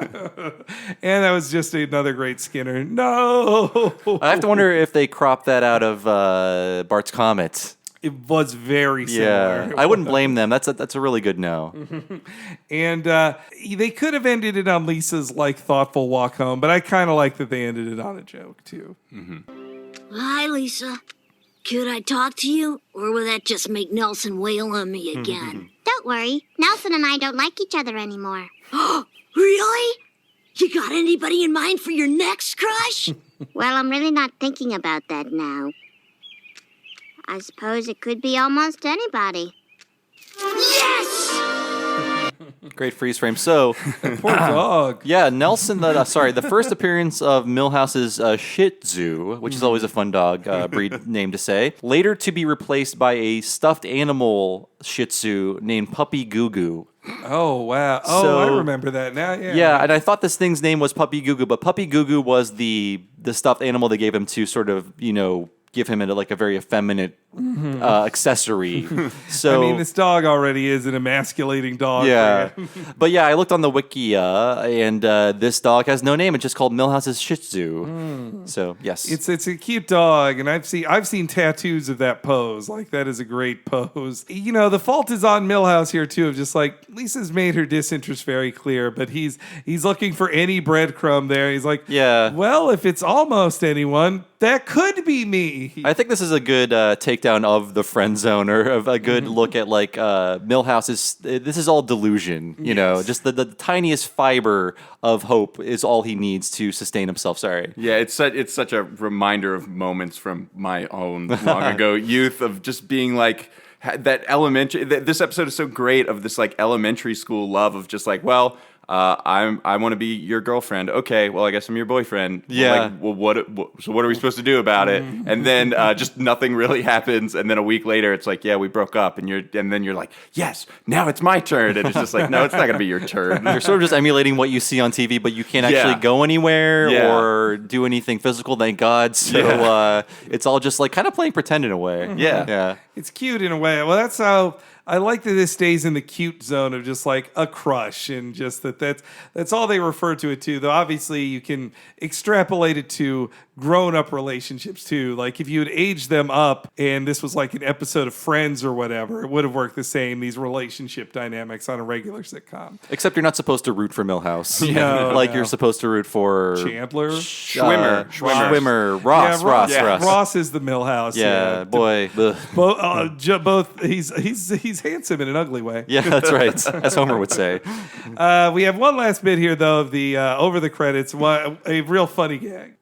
that was just another great Skinner. No! I have to wonder if they cropped that out of Bart's Comet. It was very similar. Yeah, I wouldn't blame them. That's a really good no. And they could have ended it on Lisa's thoughtful walk home, but I kind of like that they ended it on a joke too. Hi, Lisa. Could I talk to you, or will that just make Nelson wail on me again? Don't worry. Nelson and I don't like each other anymore. Oh, really? You got anybody in mind for your next crush? Well, I'm really not thinking about that now. I suppose it could be almost anybody. Yes! Great freeze frame. So, poor dog. Yeah, Nelson. The first appearance of Milhouse's Shih Tzu, which is always a fun dog breed name to say, later to be replaced by a stuffed animal Shih Tzu named Puppy Goo Goo. Oh, wow. Oh, I remember that now. Yeah, and I thought this thing's name was Puppy Goo Goo, but Puppy Goo Goo was the stuffed animal they gave him to sort of, give him a very effeminate accessory. So I mean, this dog already is an emasculating dog. yeah, man. but yeah, I looked on the wiki, and this dog has no name. It's just called Millhouse's Shih Tzu. So yes, It's a cute dog, and I've seen tattoos of that pose. Like, that is a great pose. You know, the fault is on Millhouse here too, of just like, Lisa's made her disinterest very clear, but he's looking for any breadcrumb there. He's like, yeah. well, if it's almost anyone, that could be me. I think this is a good takedown of the friend zone, or of a good look at like Millhouse is. This is all delusion, you know. Just the tiniest fiber of hope is all he needs to sustain himself. Sorry. Yeah, it's such a reminder of moments from my own long ago youth of just being like that elementary. This episode is so great of this like elementary school love of just like, well, I want to be your girlfriend. Okay, well, I guess I'm your boyfriend. Yeah. Well, what are we supposed to do about it? And then just nothing really happens. And then a week later, it's like, yeah, we broke up. And then you're like, yes, now it's my turn. And it's just like, no, it's not gonna be your turn. You're sort of just emulating what you see on TV, but you can't actually go anywhere or do anything physical. Thank God. So it's all just like kind of playing pretend in a way. Yeah. It's cute in a way. Well, that's how I like that this stays in the cute zone of just like a crush, and just that's all they refer to it to. Though obviously you can extrapolate it to grown-up relationships too. Like if you had aged them up and this was like an episode of Friends or whatever, it would have worked the same, these relationship dynamics on a regular sitcom. Except you're not supposed to root for Millhouse. No, You're supposed to root for Chandler, Schwimmer, Ross. Ross is the Millhouse. Yeah, boy. Both. He's handsome in an ugly way. Yeah, that's right, as Homer would say. We have one last bit here though of the over the credits. A real funny gag.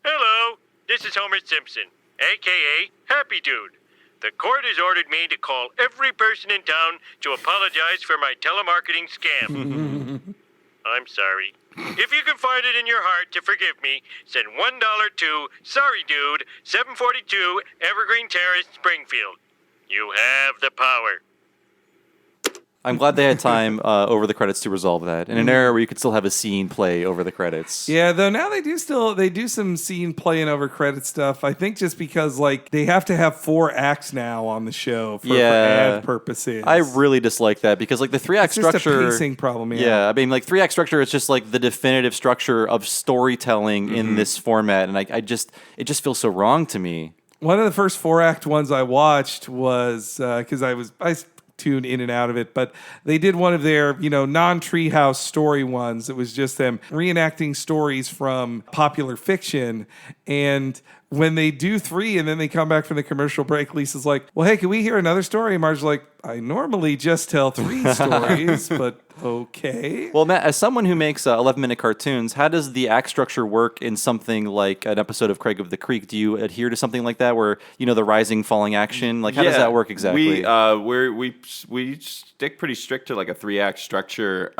Hello, this is Homer Simpson, a.k.a. Happy Dude. The court has ordered me to call every person in town to apologize for my telemarketing scam. I'm sorry. If you can find it in your heart to forgive me, send $1 to Sorry Dude, 742 Evergreen Terrace, Springfield. You have the power. I'm glad they had time over the credits to resolve that. In an era where you could still have a scene play over the credits. Yeah, though now they do some scene playing over credit stuff. I think just because like they have to have 4 acts now on the show for ad purposes. I really dislike that because like the 3-act structure. It's just a pacing problem. Yeah, I mean like 3-act structure is just like the definitive structure of storytelling in this format, and it just feels so wrong to me. One of the first 4-act ones I watched was because I tune in and out of it, but they did one of their, non-treehouse story ones. It was just them reenacting stories from popular fiction. And when they do 3 and then they come back from the commercial break, Lisa's like, well, hey, can we hear another story? And Marge's like, I normally just tell 3 stories, but okay. Well, Matt, as someone who makes 11-minute cartoons, how does the act structure work in something like an episode of Craig of the Creek? Do you adhere to something like that where, the rising, falling action? Like, how does that work exactly? We stick pretty strict to like a 3-act structure.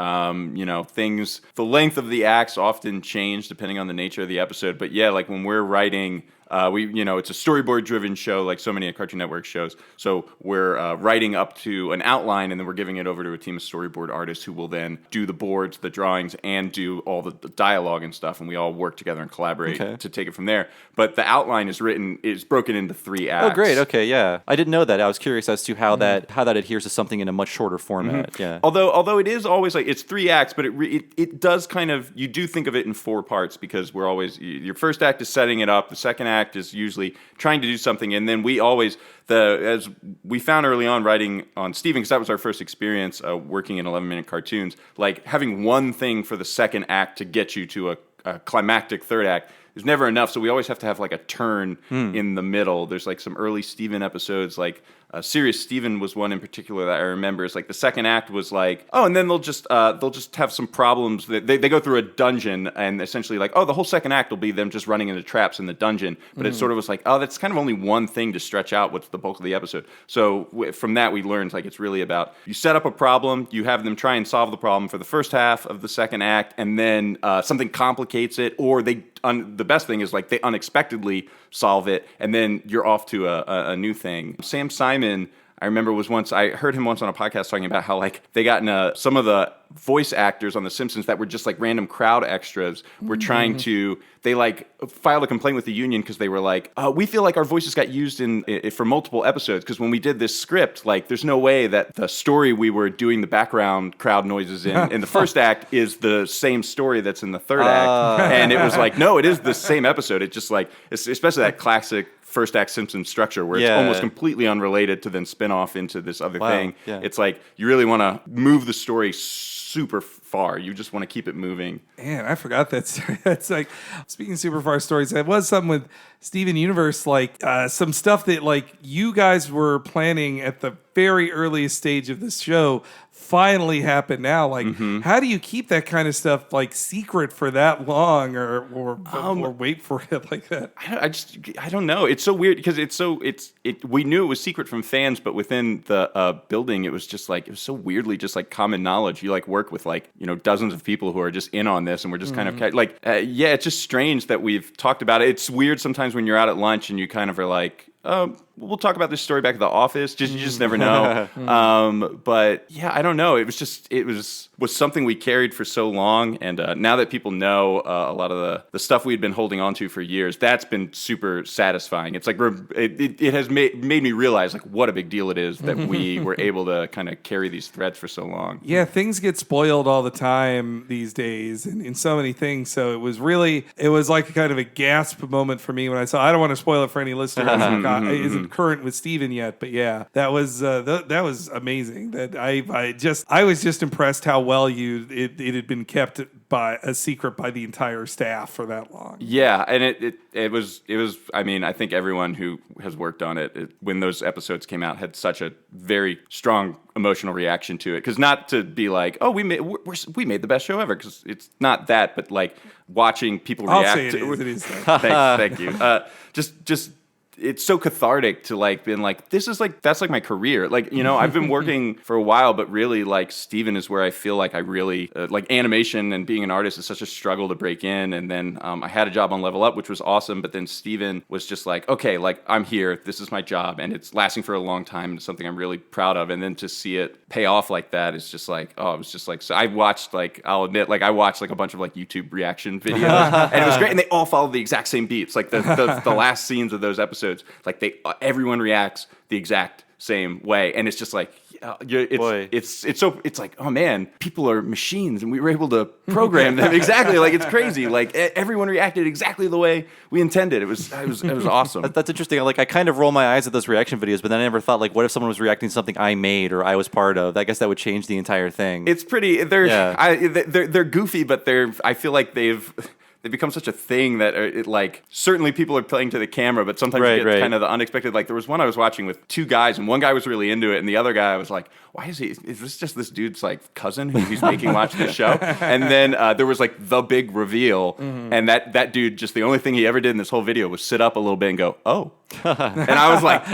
Things, the length of the acts often change depending on the nature of the episode. But yeah, like when we're writing, it's a storyboard-driven show, like so many Cartoon Network shows. So we're writing up to an outline, and then we're giving it over to a team of storyboard artists who will then do the boards, the drawings, and do all the dialogue and stuff. And we all work together and collaborate to take it from there. But the outline is broken into 3 acts. Oh, great. Okay, yeah. I didn't know that. I was curious as to how that adheres to something in a much shorter format. Yeah. Although it is always like it's 3 acts, but it does kind of, you do think of it in 4 parts because we're always, your first act is setting it up, the second act is usually trying to do something, and then we always, as we found early on writing on Steven, because that was our first experience working in 11-minute cartoons, like having one thing for the second act to get you to a climactic third act is never enough, so we always have to have like a turn in the middle. There's like some early Steven episodes, like Serious Steven was one in particular that I remember. It's like the second act was like, and then they'll just have some problems. They go through a dungeon, and essentially like, the whole second act will be them just running into traps in the dungeon. But it sort of was like, that's kind of only one thing to stretch out what's the bulk of the episode. So from that we learned like it's really about, you set up a problem, you have them try and solve the problem for the first half of the second act, and then something complicates it, or the best thing is like they unexpectedly solve it, and then you're off to a new thing. Sam Simon, I remember I heard him once on a podcast talking about how like they got some of the voice actors on The Simpsons that were just like random crowd extras were trying to, they like filed a complaint with the union because they were like, we feel like our voices got used for multiple episodes because when we did this script, like there's no way that the story we were doing the background crowd noises in the first act is the same story that's in the third act. And it was like, no, it is the same episode. It just like, especially that classic first act Simpsons structure where it's almost completely unrelated to then spin off into this other thing. Yeah. It's like you really want to move the story super far. You just want to keep it moving. Man, I forgot that story. That's like, speaking of super far stories, there was something with Steven Universe, like some stuff that like you guys were planning at the very earliest stage of this show finally happened now. Like, how do you keep that kind of stuff like secret for that long, or wait for it like that? I don't know. It's so weird because we knew it was secret from fans, but within the building, it was just like, it was so weirdly just like common knowledge. You like work with like, you know, dozens of people who are just in on this, and we're just kind of like, it's just strange that we've talked about it. It's weird sometimes when you're out at lunch and you kind of are like, we'll talk about this story back at the office. You just never know. But yeah, I don't know. It was something we carried for so long, and now that people know a lot of the stuff we'd been holding on to for years, that's been super satisfying. It's like it has made me realize like what a big deal it is that we were able to kind of carry these threads for so long. Yeah, things get spoiled all the time these days, and in so many things. So it was like a kind of a gasp moment for me when I saw. I don't want to spoil it for any listeners. Isn't current with Steven yet, but yeah, that was amazing. That I was just impressed how well it had been kept by a secret by the entire staff for that long. Yeah, and it was. I mean, I think everyone who has worked on it when those episodes came out had such a very strong emotional reaction to it. Because not to be like, oh, we made the best show ever, because it's not that, but like watching people react. I'll say it is. Thank you. Just. It's so cathartic to like being like, that's like my career. Like, you know, I've been working for a while, but really like Steven is where I feel like I really like animation, and being an artist is such a struggle to break in. And then I had a job on Level Up, which was awesome. But then Steven was just like, okay, like I'm here. This is my job, and it's lasting for a long time. It's something I'm really proud of. And then to see it pay off like that is just like, oh, it was just like, so I watched like, I'll admit, like I watched like a bunch of like YouTube reaction videos, and it was great. And they all followed the exact same beats. Like the last scenes of those episodes, like everyone reacts the exact same way, and it's just like it's like, oh man, people are machines, and we were able to program them exactly. Like it's crazy. Like everyone reacted exactly the way we intended. It was awesome. That's interesting. Like I kind of roll my eyes at those reaction videos, but then I never thought like, what if someone was reacting to something I made or I was part of? I guess that would change the entire thing. It's pretty. They're goofy, but I feel like they've become such a thing that it like certainly people are playing to the camera, but sometimes you get kind of the unexpected. Like there was one I was watching with two guys, and one guy was really into it, and the other guy was like, why is this just this dude's like cousin who he's making watch this show? And then there was like the big reveal, and that dude, just the only thing he ever did in this whole video was sit up a little bit and go, oh. And I was like,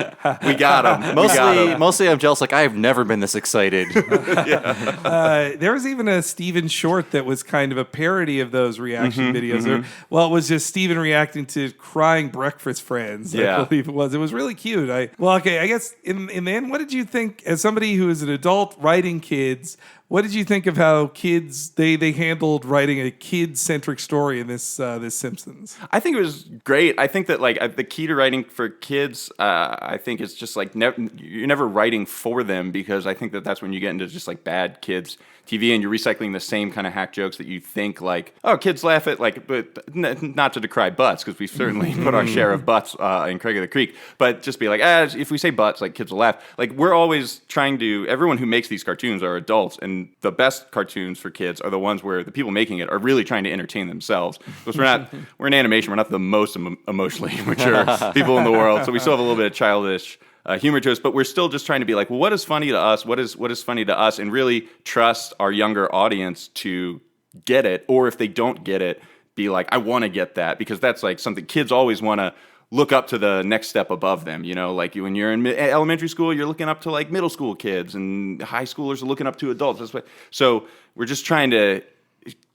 we got him. Mostly I'm jealous. Like I've never been this excited. There was even a Steven short that was kind of a parody of those reaction videos. It was just Steven reacting to crying breakfast friends. I believe it was. It was really cute. I guess in the end, what did you think, as somebody who is an adult writing kids, what did you think of how kids they handled writing a kid-centric story in this Simpsons? I think it was great. I think that like the key to writing for kids, I think is just like you're never writing for them, because I think that's when you get into just like bad kids TV, and you're recycling the same kind of hack jokes that you think like, oh, kids laugh at, like, but not to decry butts, because we've certainly put our share of butts in Craig of the Creek, but just be like, if we say butts, like kids will laugh. Like we're always trying to, everyone who makes these cartoons are adults, and the best cartoons for kids are the ones where the people making it are really trying to entertain themselves. Because we're in animation, we're not the most emotionally mature people in the world, so we still have a little bit of childish humor to us, but we're still just trying to be like, well, what is funny to us? What is funny to us? And really trust our younger audience to get it, or if they don't get it, be like, I want to get that, because that's like something kids always want to look up to the next step above them. You know, like when you're in elementary school, you're looking up to like middle school kids, and high schoolers are looking up to adults. So we're just trying to.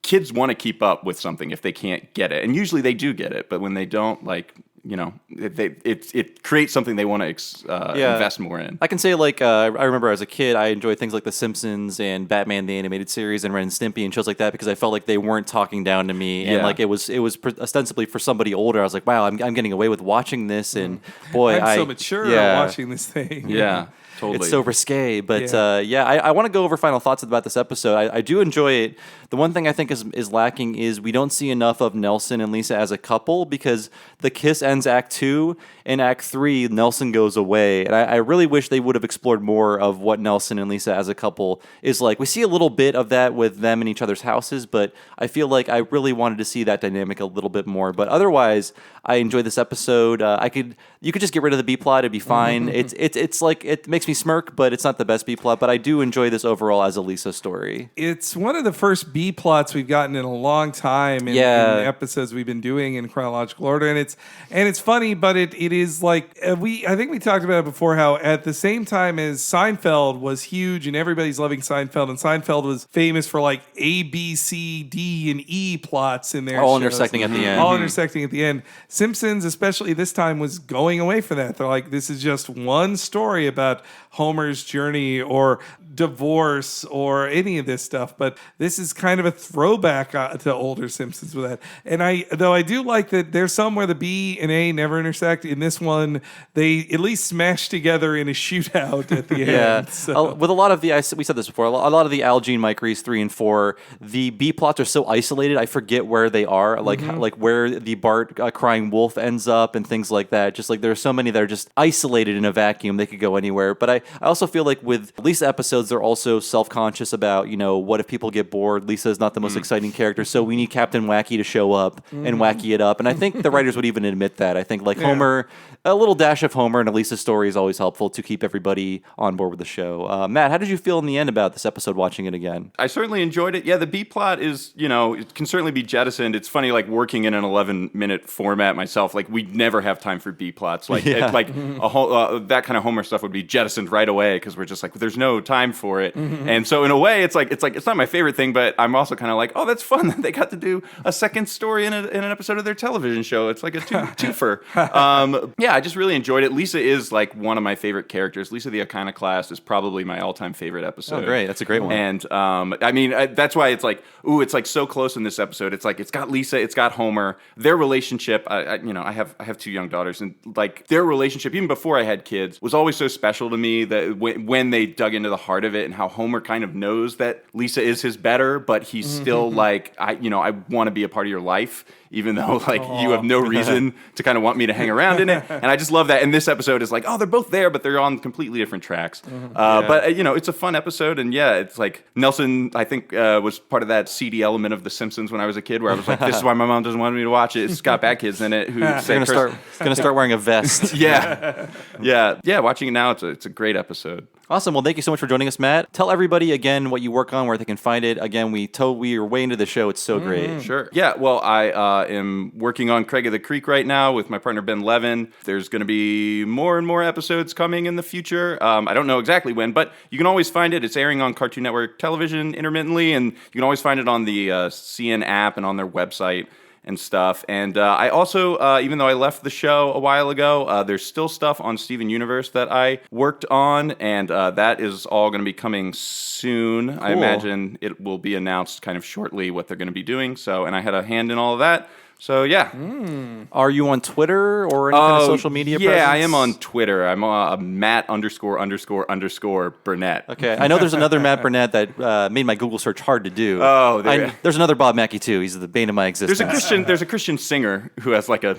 Kids want to keep up with something if they can't get it, and usually they do get it. But when they don't, like, it creates something they want to invest more in. I can say, like, I remember as a kid, I enjoyed things like The Simpsons and Batman the Animated Series and Ren and Stimpy and shows like that because I felt like they weren't talking down to me, and like it was ostensibly for somebody older. I was like, wow, I'm getting away with watching this, and boy, I'm so mature watching this thing. Yeah. Totally. It's so risque, but I want to go over final thoughts about this episode. I do enjoy it. The one thing I think is lacking is we don't see enough of Nelson and Lisa as a couple because the kiss ends Act 2. In Act 3, Nelson goes away, and I really wish they would have explored more of what Nelson and Lisa as a couple is like. We see a little bit of that with them in each other's houses, but I feel like I really wanted to see that dynamic a little bit more. But otherwise, I enjoyed this episode. You could just get rid of the B plot; it'd be fine. It's like it makes me smirk, but it's not the best B plot. But I do enjoy this overall as a Lisa story. It's one of the first B plots we've gotten in a long time in the episodes we've been doing in chronological order, and it's funny, but it is like I think we talked about it before. How at the same time as Seinfeld was huge and everybody's loving Seinfeld, and Seinfeld was famous for like A, B, C, D, and E plots in there, all intersecting at the end. All intersecting at the end. Simpsons, especially this time, was going away from that. They're like, this is just one story about Homer's journey or divorce or any of this stuff, but this is kind of a throwback to older Simpsons with that. And I do like that there's some where the B and A never intersect. In this one, they at least smash together in a shootout at the end. So. With a lot of we said this before, a lot of the Al Jean, Mike Reese 3 and 4, the B plots are so isolated, I forget where they are, like where the Bart crying wolf ends up and things like that. Just like there are so many that are just isolated in a vacuum, they could go anywhere. But I also feel like with Lisa episodes, they're also self-conscious about, what if people get bored? Lisa is not the most exciting character, so we need Captain Wacky to show up and wacky it up. And I think the writers would even admit that. I think Homer, a little dash of Homer and a Lisa story is always helpful to keep everybody on board with the show. Matt, how did you feel in the end about this episode watching it again? I certainly enjoyed it. Yeah, the B plot is, it can certainly be jettisoned. It's funny, like working in an 11-minute format myself, like we never have time for B plots. Like, a whole, that kind of Homer stuff would be jettisoned right away because we're just like, there's no time for it. And so in a way, it's not my favorite thing, but I'm also kind of like, oh, that's fun that they got to do a second story in an episode of their television show. It's like a twofer. I just really enjoyed it. Lisa is like one of my favorite characters. Lisa the Iconoclast is probably my all-time favorite episode. Oh, great. That's a great one. And that's why it's like, it's like so close in this episode. It's like, it's got Lisa, it's got Homer. Their relationship, I have two young daughters, and like their relationship, even before I had kids, was always so special to me that when they dug into the heart of it and how Homer kind of knows that Lisa is his better, but he's still like, I want to be a part of your life, even though like you have no reason to kind of want me to hang around in it. And I just love that. And this episode is like, oh, they're both there, but they're on completely different tracks. But it's a fun episode. And it's like Nelson, I think, was part of that seedy element of The Simpsons when I was a kid, where I was like, this is why my mom doesn't want me to watch it. It's got bad kids in it who say gonna start wearing a vest. Yeah. Watching it now, it's a great episode. Awesome. Well, thank you so much for joining us, Matt. Tell everybody again what you work on, where they can find it. Again, we are way into the show. It's so great. Sure. Yeah. Well, I am working on Craig of the Creek right now with my partner Ben Levin. There's going to be more and more episodes coming in the future. I don't know exactly when, but you can always find it. It's airing on Cartoon Network Television intermittently, and you can always find it on the CN app and on their website and stuff. And I also, even though I left the show a while ago, there's still stuff on Steven Universe that I worked on, and that is all going to be coming soon. Cool. I imagine it will be announced kind of shortly what they're going to be doing. So, and I had a hand in all of that. So, yeah. Are you on Twitter or any kind of social media presence? Yeah, I am on Twitter. I'm Matt _ Burnett. Okay. I know there's another Matt Burnett that made my Google search hard to do. Oh, there's another Bob Mackey, too. He's the bane of my existence. There's a Christian singer who has like a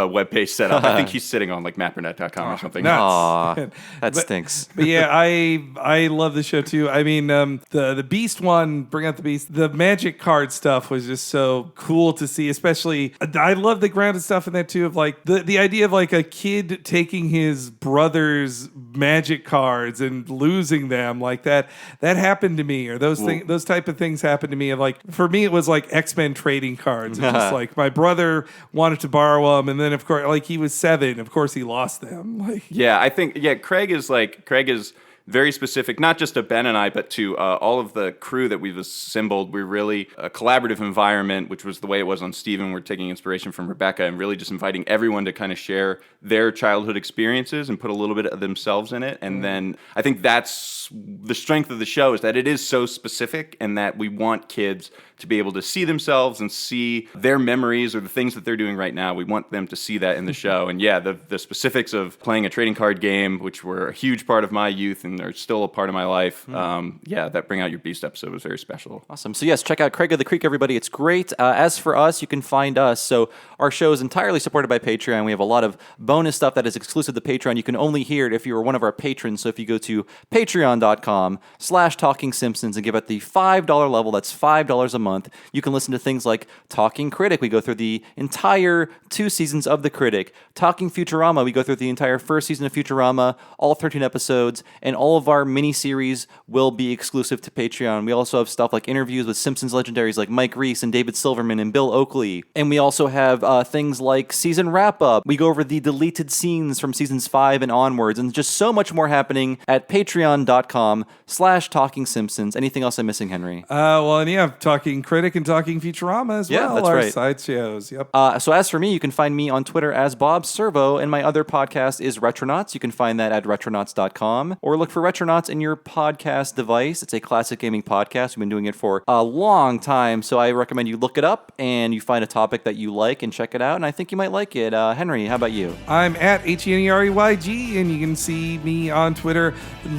web page set up. I think he's sitting on like mattburnett.com or something. Aw, that stinks. But yeah, I love the show, too. I mean, the Beast one, Bring Out the Beast, the magic card stuff was just so cool to see, especially I love the grounded stuff in that too, of like the idea of like a kid taking his brother's magic cards and losing them, like that happened to me, or those type of things happened to me. Of like, for me it was like X-Men trading cards. It's just like my brother wanted to borrow them, and then of course, like, he was 7, of course he lost them. Like, I think Craig is very specific, not just to Ben and I, but to all of the crew that we've assembled. We're really a collaborative environment, which was the way it was on Steven. We're taking inspiration from Rebecca and really just inviting everyone to kind of share their childhood experiences and put a little bit of themselves in it. And then I think that's the strength of the show, is that it is so specific and that we want kids to be able to see themselves and see their memories or the things that they're doing right now. We want them to see that in the show. And yeah, the specifics of playing a trading card game, which were a huge part of my youth and are still a part of my life. That Bring Out Your Beast episode was very special. Awesome. So yes, check out Craig of the Creek, everybody. It's great. As for us, you can find us. So our show is entirely supported by Patreon. We have a lot of bonus stuff that is exclusive to Patreon. You can only hear it if you are one of our patrons. So if you go to patreon.com/Talking Simpsons and give at the $5 level, that's $5 a month, you can listen to things like Talking Critic. We go through the entire 2 seasons of The Critic. Talking Futurama. We go through the entire first season of Futurama, all 13 episodes, and all of our mini-series will be exclusive to Patreon. We also have stuff like interviews with Simpsons legendaries like Mike Reese and David Silverman and Bill Oakley. And we also have things like season wrap-up. We go over the deleted scenes from seasons 5 and onwards, and just so much more happening at patreon.com/Talking Simpsons. Anything else I'm missing, Henry? And you have Talking Critic and Talking Futurama as well. That's our right. Side shows. Yep. So as for me, you can find me on Twitter as Bob Servo, and my other podcast is Retronauts. You can find that at retronauts.com, or look for Retronauts in your podcast device. It's a classic gaming podcast. We've been doing it for a long time, so I recommend you look it up and you find a topic that you like and check it out, and I think you might like it. Henry, how about you? I'm at HENREYG, and you can see me on Twitter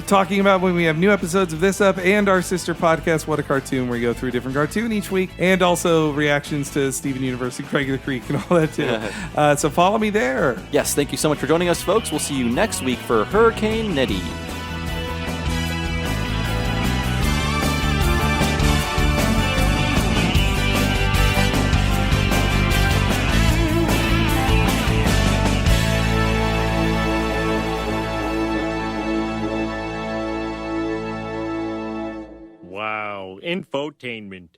talking about when we have new episodes of this up and our sister podcast, What a Cartoon, where we go through a different cartoon each week, and also reactions to Steven Universe and Craig of the Creek and all that too. So follow me there. Yes, thank you so much for joining us, folks. We'll see you next week for Hurricane Nettie. Wow, infotainment.